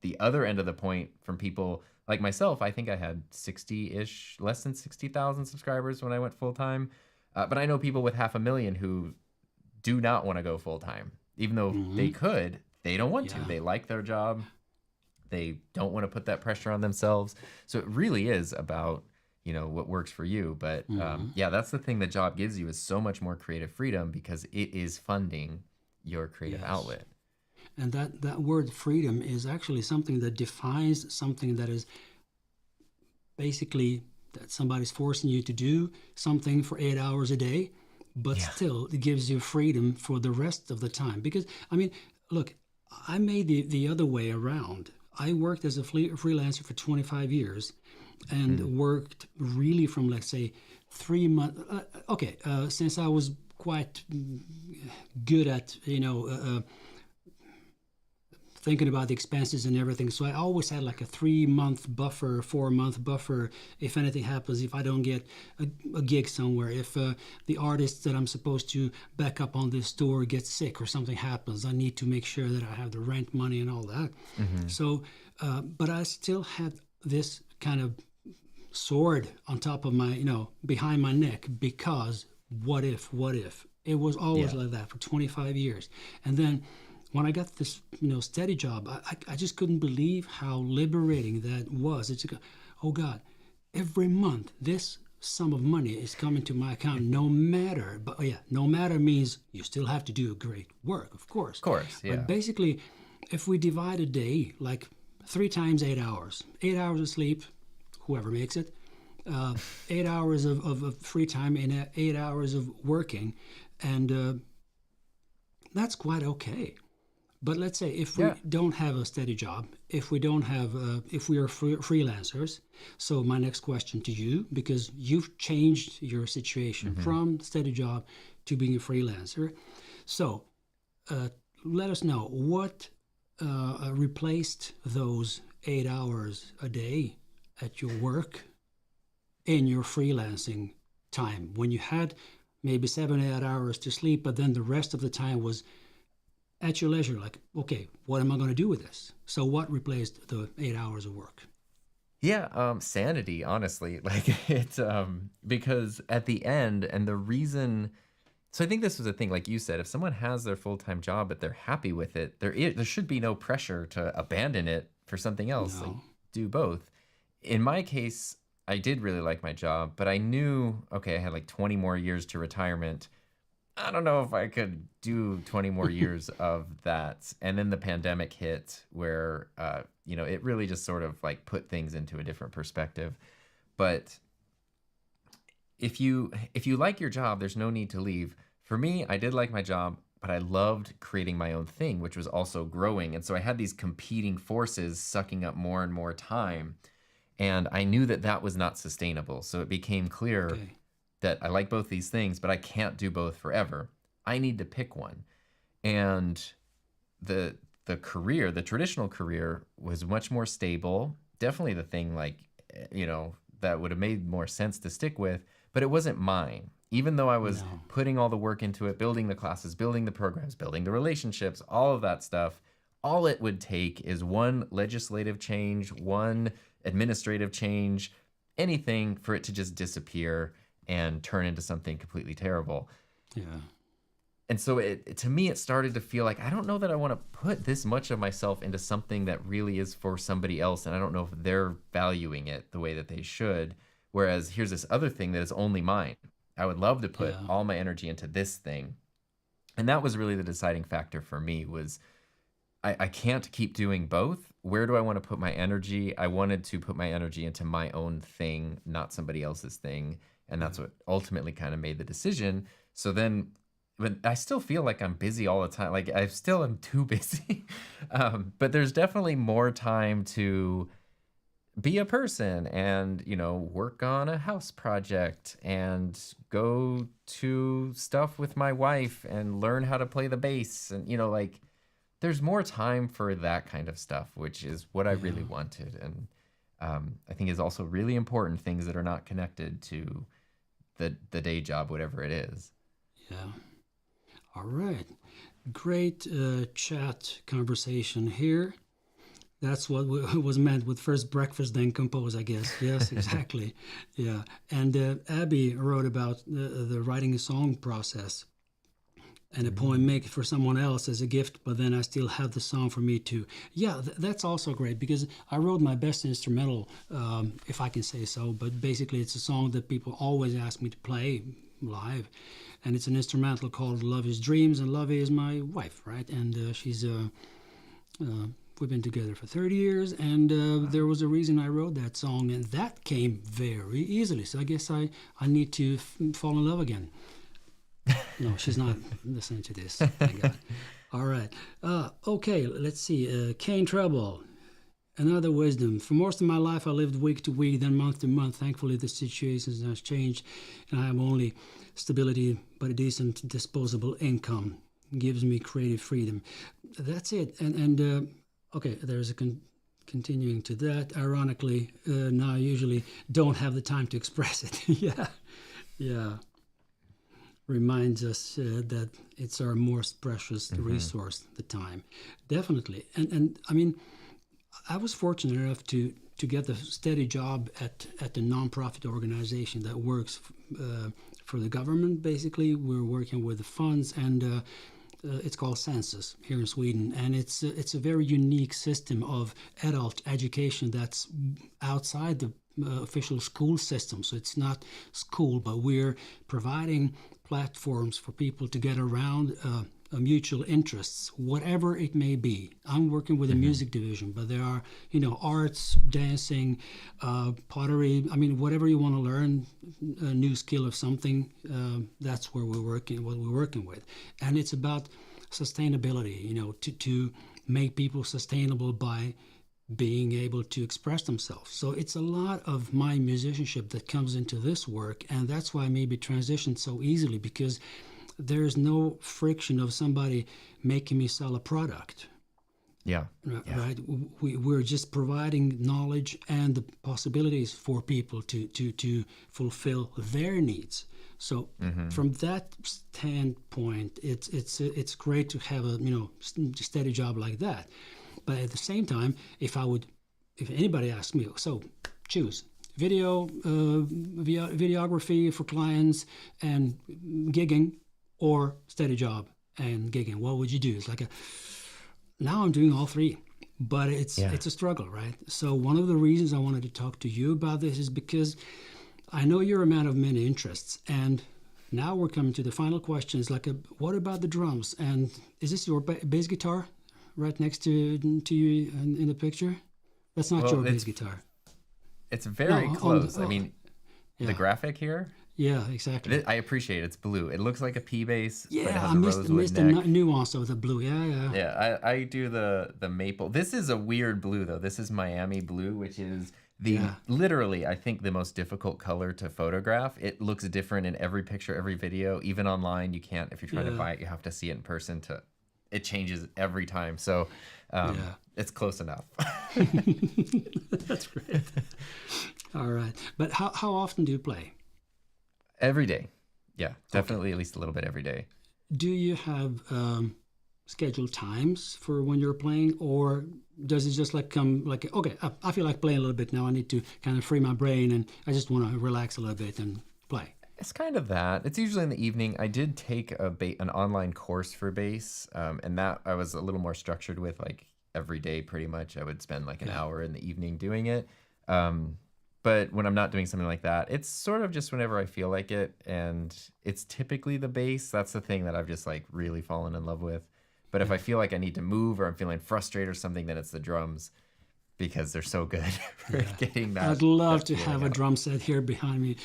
the other end of the point, from people like myself, I think I had 60-ish, less than 60,000 subscribers when I went full time. But I know people with 500,000 who do not want to go full time, even though they could. They don't want to. They like their job. They don't want to put that pressure on themselves. So it really is about, what works for you. But that's the thing the job gives you, is so much more creative freedom, because it is funding your creative outlet. And that word freedom is actually something that defines something that is basically that somebody's forcing you to do something for 8 hours a day, but still it gives you freedom for the rest of the time. Because, I mean, look, I made the other way around. I worked as a freelancer for 25 years, and worked really from, let's say, 3 months. Since I was quite good at, thinking about the expenses and everything. So I always had like a 3-month buffer, 4-month buffer. If anything happens, if I don't get a gig somewhere, if the artist that I'm supposed to back up on this tour gets sick or something happens, I need to make sure that I have the rent money and all that. So, but I still had this kind of sword on top of my, behind my neck, because what if? It was always like that for 25 years. And then when I got this, steady job, I just couldn't believe how liberating that was. It's like, oh God, every month this sum of money is coming to my account, no matter. But no matter means you still have to do great work, of course. Of course, yeah. But basically, if we divide a day, like 3 times 8 hours, 8 hours of sleep, whoever makes it, 8 hours of free time and 8 hours of working, and that's quite okay. But let's say if we don't have a steady job, if we don't have, if we are freelancers. So my next question to you, because you've changed your situation from steady job to being a freelancer. So let us know what replaced those 8 hours a day at your work in your freelancing time, when you had maybe 7-8 hours to sleep, but then the rest of the time was at your leisure, like, okay, what am I going to do with this? So what replaced the 8 hours of work? Yeah, sanity, honestly. Like, it's because at the end, and the reason, so I think this was a thing, like you said, if someone has their full-time job but they're happy with it, there should be no pressure to abandon it for something else. No. Like, do both. In my case, I did really like my job, but I knew, okay, I had like 20 more years to retirement. I don't know if I could do 20 more years of that. And then the pandemic hit, where, it really just sort of like put things into a different perspective. But if you like your job, there's no need to leave. For me, I did like my job, but I loved creating my own thing, which was also growing. And so I had these competing forces sucking up more and more time. And I knew that that was not sustainable. So it became clear that I like both these things, but I can't do both forever. I need to pick one. And the career, the traditional career, was much more stable. Definitely the thing, like, that would have made more sense to stick with, but it wasn't mine. Even though I was putting all the work into it, building the classes, building the programs, building the relationships, all of that stuff, all it would take is one legislative change, one administrative change, anything for it to just disappear and turn into something completely terrible. Yeah. And so to me, it started to feel like, I don't know that I want to put this much of myself into something that really is for somebody else, and I don't know if they're valuing it the way that they should. Whereas here's this other thing that is only mine. I would love to put all my energy into this thing. And that was really the deciding factor for me, was I can't keep doing both. Where do I want to put my energy? I wanted to put my energy into my own thing, not somebody else's thing. And that's what ultimately kind of made the decision. So then, but I still feel like I'm busy all the time. Like, I still am too busy. But there's definitely more time to be a person and, work on a house project and go to stuff with my wife and learn how to play the bass. And, there's more time for that kind of stuff, which is what I really wanted. And I think is also really important, things that are not connected to the day job, whatever it is. Yeah. All right. Great chat conversation here. That's what was meant with first breakfast, then compose, I guess. Yes, exactly. Yeah. And Abby wrote about the writing a song process. And a poem make it for someone else as a gift, but then I still have the song for me too. Yeah, that's also great, because I wrote my best instrumental, if I can say so, but basically it's a song that people always ask me to play live. And it's an instrumental called Love is Dreams, and Love is my wife, right? And she's, we've been together for 30 years, and there was a reason I wrote that song, and that came very easily. So I guess I need to fall in love again. No, she's not listening to this. Thank God. All right. Okay, let's see. Kane Treble. Another wisdom. For most of my life, I lived week to week, then month to month. Thankfully, the situation has changed, and I have only stability but a decent disposable income. It gives me creative freedom. That's it. And okay, there's a continuing to that. Ironically, now I usually don't have the time to express it. Yeah. Reminds us that it's our most precious resource, the time. Definitely. And I mean, I was fortunate enough to get a steady job at the nonprofit organization that works for the government. Basically, we're working with the funds, and it's called Census here in Sweden, and it's a very unique system of adult education that's outside the official school system. So it's not school, but we're providing platforms for people to get around mutual interests, whatever it may be. I'm working with a music division, but there are, arts, dancing, pottery. I mean, whatever you want to learn, a new skill of something, that's where what we're working with. And it's about sustainability, to make people sustainable by being able to express themselves. So it's a lot of my musicianship that comes into this work, and that's why I maybe transitioned so easily, because there's no friction of somebody making me sell a product. Yeah. Right? We're just providing knowledge and the possibilities for people to fulfill their needs. So from that standpoint, it's great to have a steady job like that. But at the same time, if anybody asks me, so choose videography for clients and gigging, or steady job and gigging, what would you do? It's like now I'm doing all three, but it's a struggle, right? So one of the reasons I wanted to talk to you about this is because I know you're a man of many interests, and now we're coming to the final question. It's like, what about the drums? And is this your bass guitar right next to you in the picture? That's not your bass guitar. It's very close. The graphic here. Yeah, exactly. I appreciate it. It's blue. It looks like a P bass. Yeah, but it has I missed the nuance of the blue. Yeah. Yeah, I do the maple. This is a weird blue though. This is Miami blue, which is literally, I think, the most difficult color to photograph. It looks different in every picture, every video. Even online, you can't. If you try to buy it, you have to see it in person. It changes every time. So it's close enough. That's great. All right, but how often do you play? Every day. Yeah, definitely at least a little bit every day. Do you have scheduled times for when you're playing, or does it just come okay, I feel like playing a little bit now. I need to kind of free my brain, and I just want to relax a little bit and play? It's kind of that. It's usually in the evening. I did take an online course for bass, and that I was a little more structured with, every day pretty much. I would spend an hour in the evening doing it. But when I'm not doing something like that, it's sort of just whenever I feel like it. And it's typically the bass. That's the thing that I've just really fallen in love with. But if I feel like I need to move, or I'm feeling frustrated or something, then it's the drums, because they're so good for getting that. I'd love to have a drum set here behind me.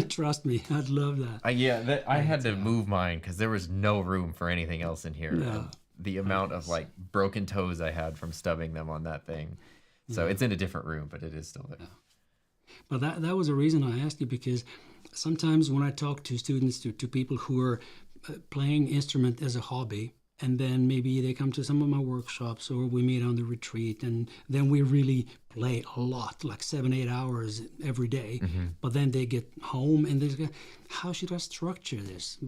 Trust me, I'd love that. I had to move mine because there was no room for anything else in here. Yeah. The amount of broken toes I had from stubbing them on that thing. So it's in a different room, but it is still there. Yeah. But that was a reason I asked you, because sometimes when I talk to students, to people who are playing instrument as a hobby, and then maybe they come to some of my workshops, or we meet on the retreat, and then we really play a lot, 7-8 hours every day. But then they get home and they go, how should I structure this?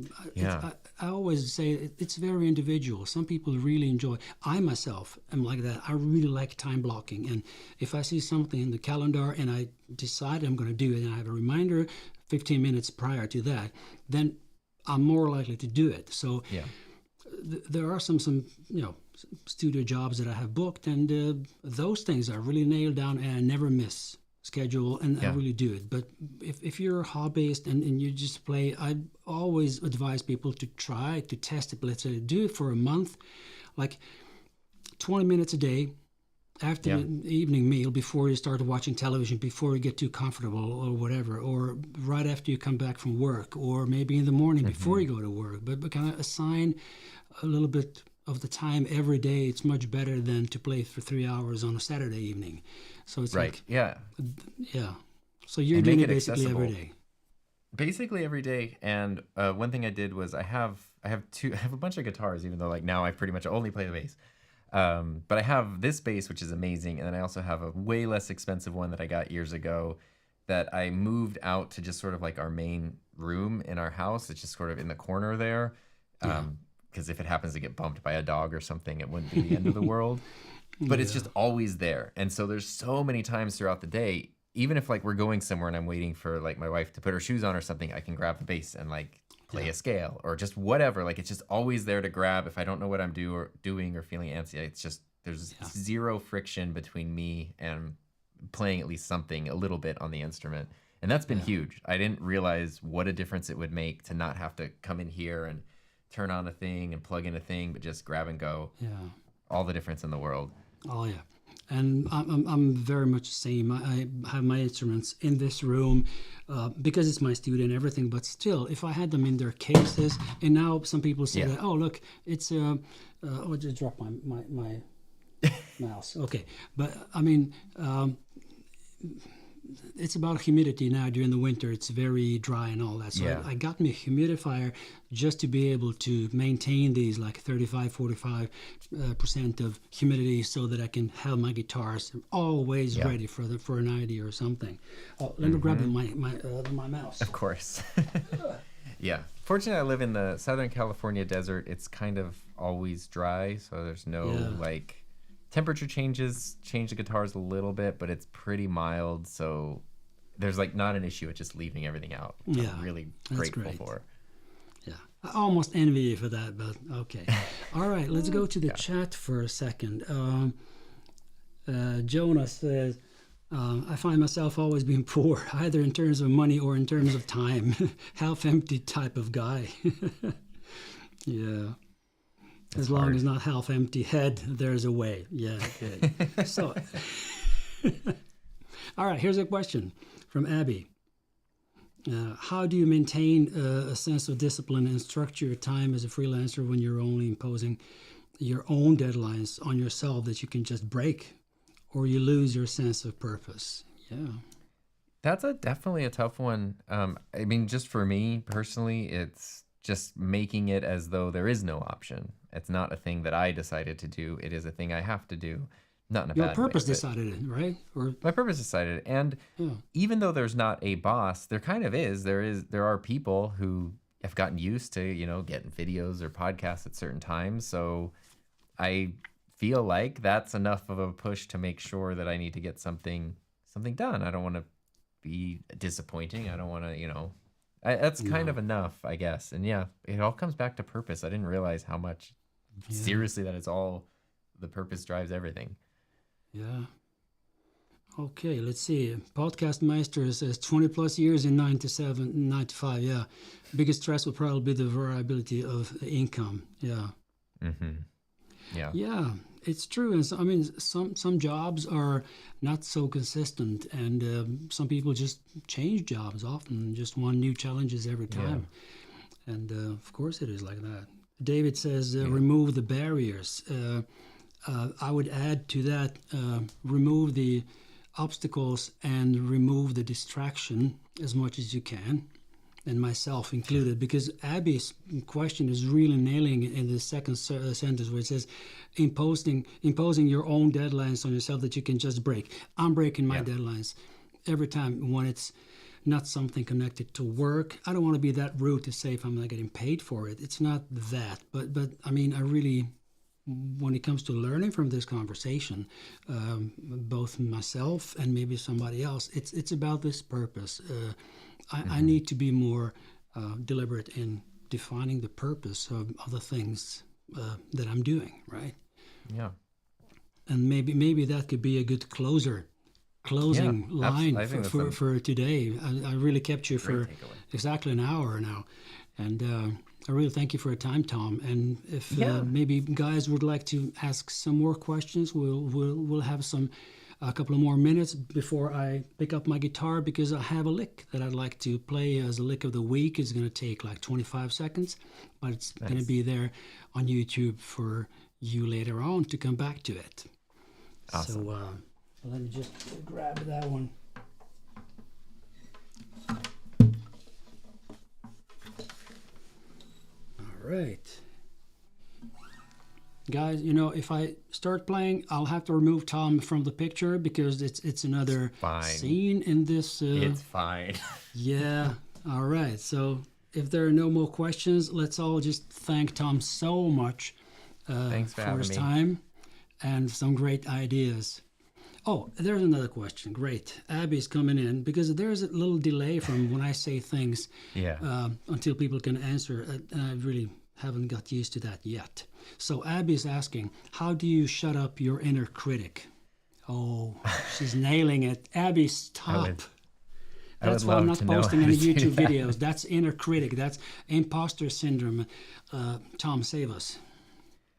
I always say it's very individual. Some people really enjoy. I myself am like that. I really like time blocking, and if I see something in the calendar and I decide I'm going to do it, and I have a reminder 15 minutes prior to that, then I'm more likely to do it. So there are some studio jobs that I have booked, and those things I really nail down, and I never miss schedule, and I really do it. But if you're a hobbyist and you just play, I always advise people to try to test it. Let's say do it for a month, 20 minutes a day after the evening meal, before you start watching television, before you get too comfortable or whatever, or right after you come back from work, or maybe in the morning before you go to work. But kind of assign a little bit of the time every day, it's much better than to play for 3 hours on a Saturday evening. So it's Right. like, Yeah. yeah. So you're And doing make it it basically every accessible. day. Basically every day. And one thing I did was I have a bunch of guitars, even though like now I pretty much only play the bass. But I have this bass, which is amazing, and then I also have a way less expensive one that I got years ago that I moved out to just sort of like our main room in our house. It's just sort of in the corner there. Yeah. Because if it happens to get bumped by a dog or something, it wouldn't be the end of the world. But it's Yeah. just always there. And so there's so many times throughout the day, even if like we're going somewhere and I'm waiting for like my wife to put her shoes on or something, I can grab the bass and like play a scale or just whatever. Like it's just always there to grab if I don't know what I'm doing or feeling antsy. It's just there's zero friction between me and playing at least something a little bit on the instrument. And that's been huge. I didn't realize what a difference it would make to not have to come in here and turn on a thing and plug in a thing, but just grab and go. Yeah. All the difference in the world. Oh yeah, and I'm very much the same. I have my instruments in this room because it's my studio and everything. But still, if I had them in their cases, and now some people say that, oh look, it's oh, I just dropped my mouse. Okay, but I mean. It's about humidity now during the winter. It's very dry and all that. So I got me a humidifier just to be able to maintain these like 35-45% of humidity so that I can have my guitars always ready for an idea or something. Oh, let me grab my mouse. Of course. Yeah. Fortunately, I live in the Southern California desert. It's kind of always dry, so there's no like... Temperature change the guitars a little bit, but it's pretty mild, so there's like not an issue with just leaving everything out. I'm really grateful for. Yeah, I almost envy you for that, but okay. All right, let's go to the chat for a second. Jonas says, I find myself always being poor, either in terms of money or in terms of time. Half-empty type of guy. Yeah. As long as not half empty head, there's a way. Yeah, good. So, all right, here's a question from Abby. How do you maintain a sense of discipline and structure your time as a freelancer when you're only imposing your own deadlines on yourself that you can just break, or you lose your sense of purpose? Yeah. That's definitely a tough one. I mean, just for me personally, it's just making it as though there is no option. It's not a thing that I decided to do. It is a thing I have to do. Not in a bad way. Your purpose decided it, right? Or my purpose decided it. And even though there's not a boss, there kind of is. There are people who have gotten used to, getting videos or podcasts at certain times. So I feel like that's enough of a push to make sure that I need to get something done. I don't want to be disappointing. I don't want to, that's kind of enough, I guess. And it all comes back to purpose. I didn't realize how much seriously that it's all the purpose drives everything. Yeah. Okay, let's see. Podcast Meister says 20 plus years in 95. Yeah. Biggest stress would probably be the variability of income. Yeah. Mm-hmm. Yeah. Yeah, it's true. And so, I mean, some jobs are not so consistent, and some people just change jobs often, just want new challenges every time. Yeah. And of course it is like that. David says, remove the barriers. I would add to that, remove the obstacles and remove the distraction as much as you can, and myself included, because Abby's question is really nailing it in the second sentence where it says, imposing your own deadlines on yourself that you can just break. I'm breaking my deadlines every time when it's not something connected to work. I don't want to be that rude to say if I'm not getting paid for it. It's not that, but I mean, I really, when it comes to learning from this conversation, both myself and maybe somebody else, it's about this purpose. I need to be more deliberate in defining the purpose of the things that I'm doing, right? Yeah. And maybe that could be a good closing line for today. I really kept you for exactly an hour now. And I really thank you for your time, Tom. And if maybe guys would like to ask some more questions, we'll have some a couple of more minutes before I pick up my guitar because I have a lick that I'd like to play as a lick of the week. It's going to take like 25 seconds, but it's going to be there on YouTube for you later on to come back to it. Awesome. So let me just grab that one. All right. Guys, you know, if I start playing, I'll have to remove Tom from the picture because it's another scene in this. It's fine. Yeah. All right. So if there are no more questions, let's all just thank Tom so much Thanks for his having me. time and some great ideas. Oh, there's another question. Great. Abby's coming in because there's a little delay from when I say things until people can answer. And I really haven't got used to that yet. So Abby's asking, how do you shut up your inner critic? Oh, she's nailing it. Abby, stop. That's why I'm not posting any YouTube videos. That's inner critic. That's imposter syndrome. Tom, save us.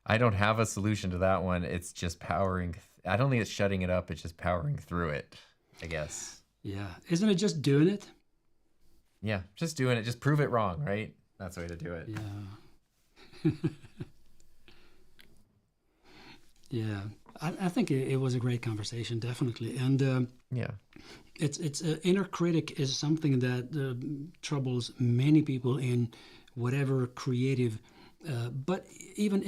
I don't have a solution to that one. It's just powering. I don't think it's shutting it up. It's just powering through it, I guess. Yeah. Isn't it just doing it? Yeah, just doing it. Just prove it wrong, right? That's the way to do it. Yeah. Yeah. I think it was a great conversation, definitely. And Yeah. it's inner critic is something that troubles many people in whatever creative, but even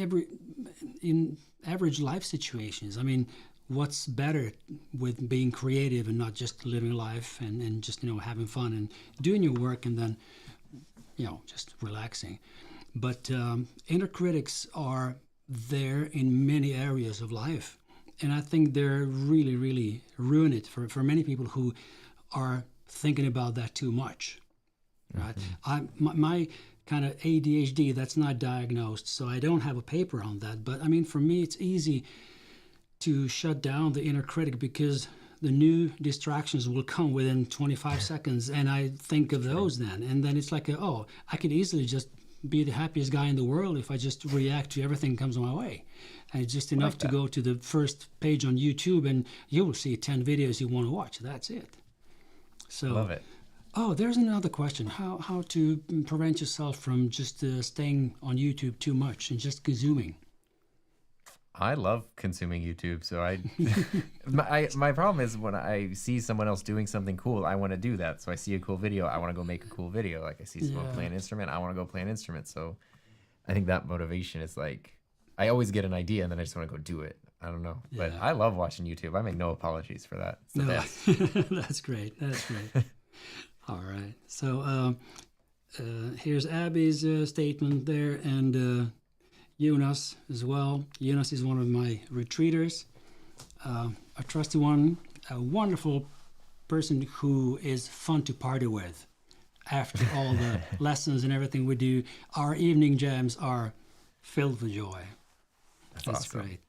in average life situations. I mean, what's better with being creative and not just living life and just, you know, having fun and doing your work and then, you know, just relaxing. But inner critics are there in many areas of life. And I think they're really, really ruin it for many people who are thinking about that too much, right? My kind of ADHD, that's not diagnosed, so I don't have a paper on that. But I mean, for me, it's easy to shut down the inner critic because the new distractions will come within 25 seconds, and I think of those then. And then it's like, I could easily just be the happiest guy in the world if I just react to everything that comes my way. And it's just enough to go to the first page on YouTube and you will see 10 videos you want to watch. That's it. So, Love it. Oh, there's another question. How to prevent yourself from just staying on YouTube too much and just consuming? I love consuming YouTube, so my problem is when I see someone else doing something cool, I want to do that. So I see a cool video, I want to go make a cool video. Like I see someone play an instrument, I want to go play an instrument. So I think that motivation is like, I always get an idea and then I just want to go do it. I don't know, but I love watching YouTube. I make no apologies for that. It's the best. That's great. That's great. All right. So here's Abby's statement there, and Jonas as well. Jonas is one of my retreaters, a trusty one, a wonderful person who is fun to party with. After all the lessons and everything we do, our evening jams are filled with joy. That's awesome. Great.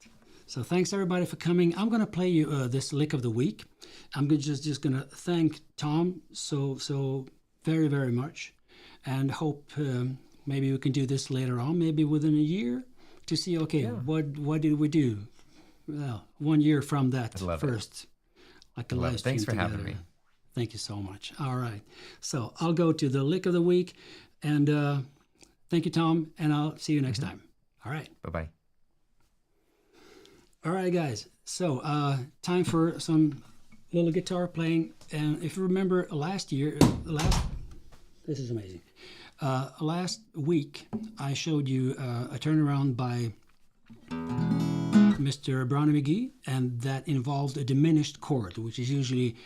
So thanks everybody for coming. I'm going to play you this lick of the week. I'm just going to thank Tom so very, very much, and hope maybe we can do this later on, maybe within a year, to see, what did we do? Well, 1 year from that first, like a live stream. Thanks for having me. Thank you so much. All right. So I'll go to the lick of the week, and thank you, Tom, and I'll see you next time. All right. Bye-bye. All right, guys. So time for some little guitar playing. And if you remember last this is amazing. Last week, I showed you a turnaround by Mr. Brownie McGee, and that involved a diminished chord, which is usually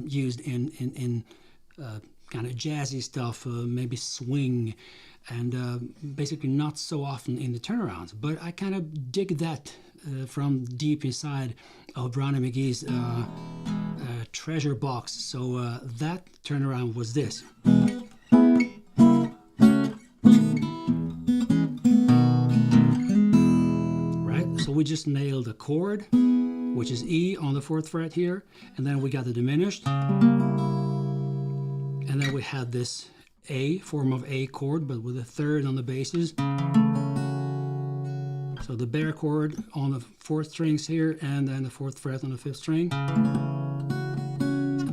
used in kind of jazzy stuff, maybe swing, and basically not so often in the turnarounds. But I kind of dig that from deep inside of Brownie McGee's treasure box. So that turnaround was this. Right? So we just nailed the chord, which is E on the 4th fret here, and then we got the diminished, and then we had this A, form of A chord, but with a 3rd on the basses. So the bare chord on the 4th strings here, and then the 4th fret on the 5th string.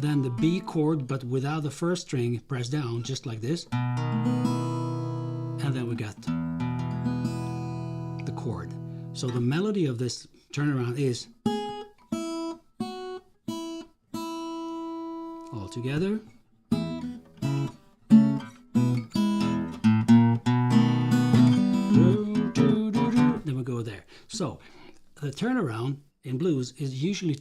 Then the B chord, but without the 1st string pressed down, just like this. And then we got the chord. So the melody of this turnaround is all together. Then we go there. So the turnaround in blues is usually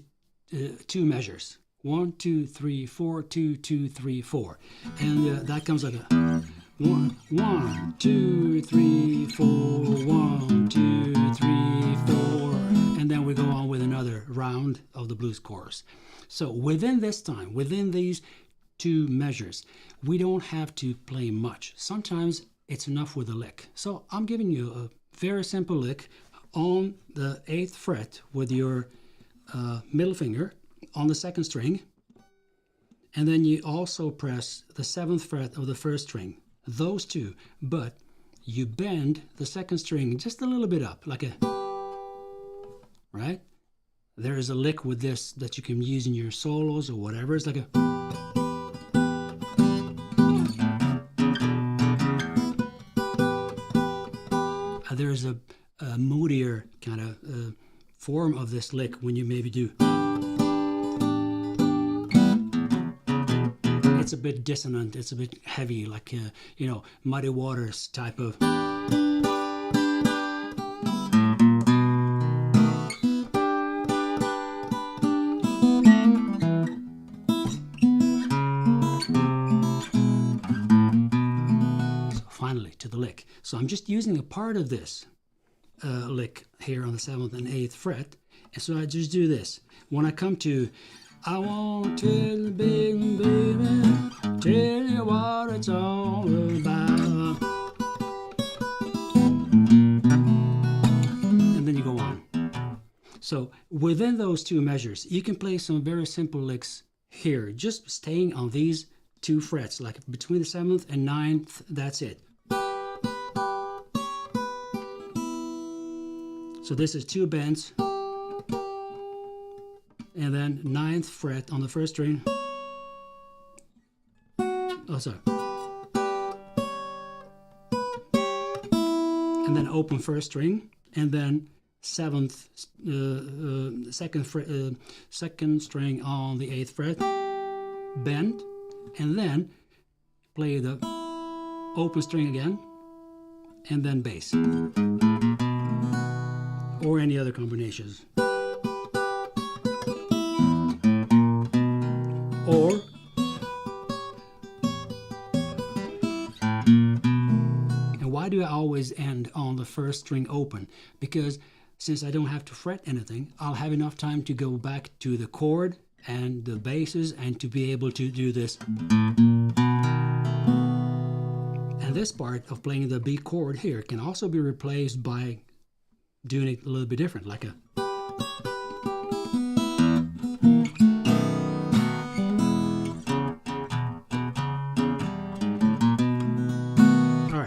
2 measures. 1, 2, 3, 4, 2, 2, 3, 4. And that comes like a 1, 1, 2, 3, 4, 1, 2, 3, 4. And then we go on with another round of the blues chorus. So within this time, within these 2 measures, we don't have to play much. Sometimes it's enough with a lick. So I'm giving you a very simple lick on the 8th fret with your middle finger on the 2nd string, and then you also press the 7th fret of the 1st string, those 2, but you bend the 2nd string just a little bit up, like a, right? There is a lick with this that you can use in your solos or whatever. It's like a, there's a moodier kind of form of this lick when you maybe do. It's a bit dissonant, it's a bit heavy, like, you know, Muddy Waters type of. So finally, to the lick. So I'm just using a part of this lick here on the 7th and 8th fret. And so I just do this. When I come to I want to tell you, baby, tell you what it's all about. And then you go on. So within those 2 measures, you can play some very simple licks here, just staying on these 2 frets, like between the 7th and 9th, that's it. So this is 2 bends. And then 9th fret on the 1st string. Oh, sorry. And then open 1st string, and then 7th, 2nd fret, 2nd string on the 8th fret, bend, and then play the open string again, and then bass, or any other combinations. Or and why do I always end on the 1st string open? Because since I don't have to fret anything, I'll have enough time to go back to the chord and the basses and to be able to do this. And this part of playing the B chord here can also be replaced by doing it a little bit different, like a.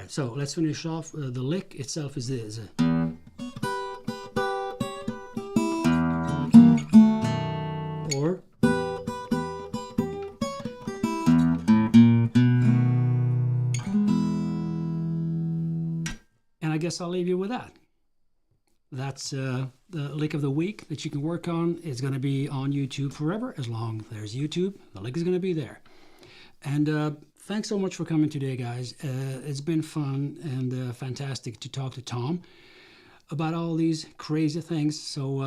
So let's finish off. The lick itself is this. Or. And I guess I'll leave you with that. That's the lick of the week that you can work on. It's going to be on YouTube forever. As long as there's YouTube, the lick is going to be there. And thanks so much for coming today, guys. It's been fun and fantastic to talk to Tom about all these crazy things. So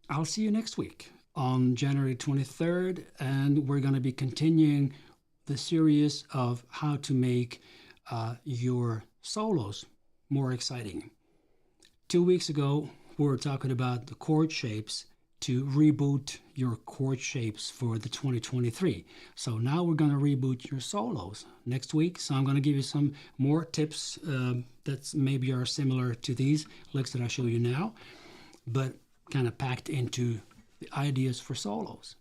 I'll see you next week on January 23rd, and we're going to be continuing the series of how to make your solos more exciting. 2 weeks ago, we were talking about the chord shapes to reboot your chord shapes for the 2023. So now we're going to reboot your solos next week. So I'm going to give you some more tips that maybe are similar to these licks that I show you now, but kind of packed into the ideas for solos.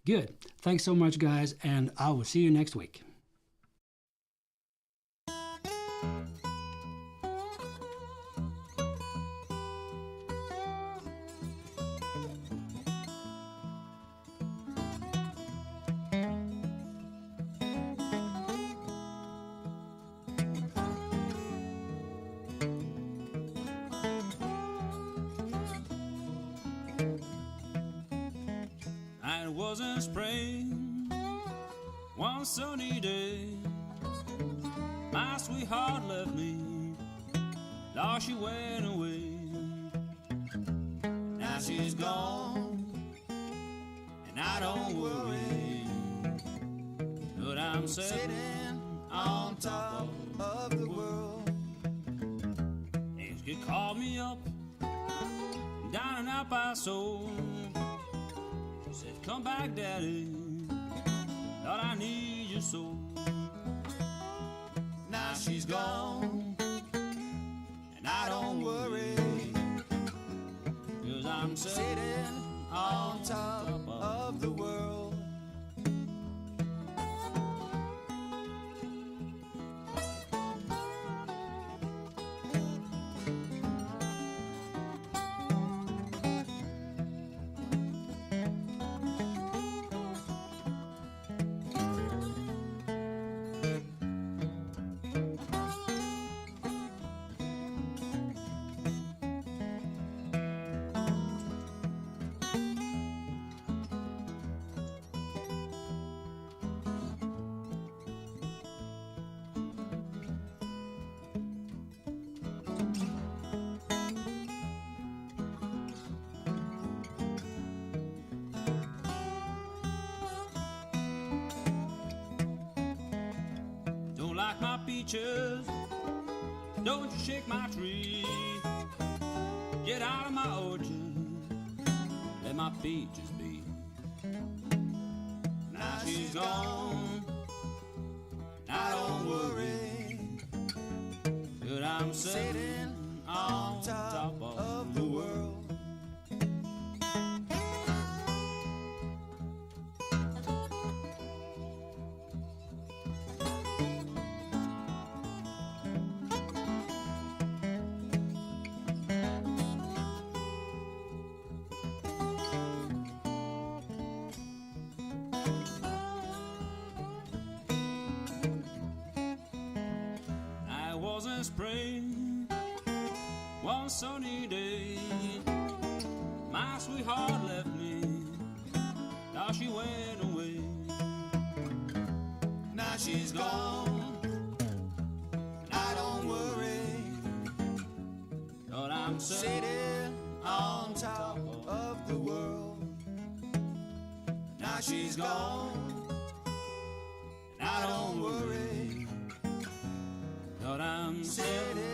Good. Thanks so much, guys, and I will see you next week. it was in spring, one sunny day. My sweetheart left me, Lord, she went away. Now she's gone, and I don't worry, but I'm sitting on top of the world. Ex could call me up, down and out by soul. Said, come back, Daddy, Lord, I need you so. Now she's gone, and I don't worry, 'cause I'm sitting on top of the world. Don't like my peaches, don't you shake my tree. Get out of my orchard, let my peaches be. Now she's gone, I don't worry, but I'm sitting on top of the world. In spring, one sunny day, my sweetheart left me, now she went away. Now she's gone, I don't worry, but I'm sitting on top of the world. Now she's gone, I don't worry, but I'm sitting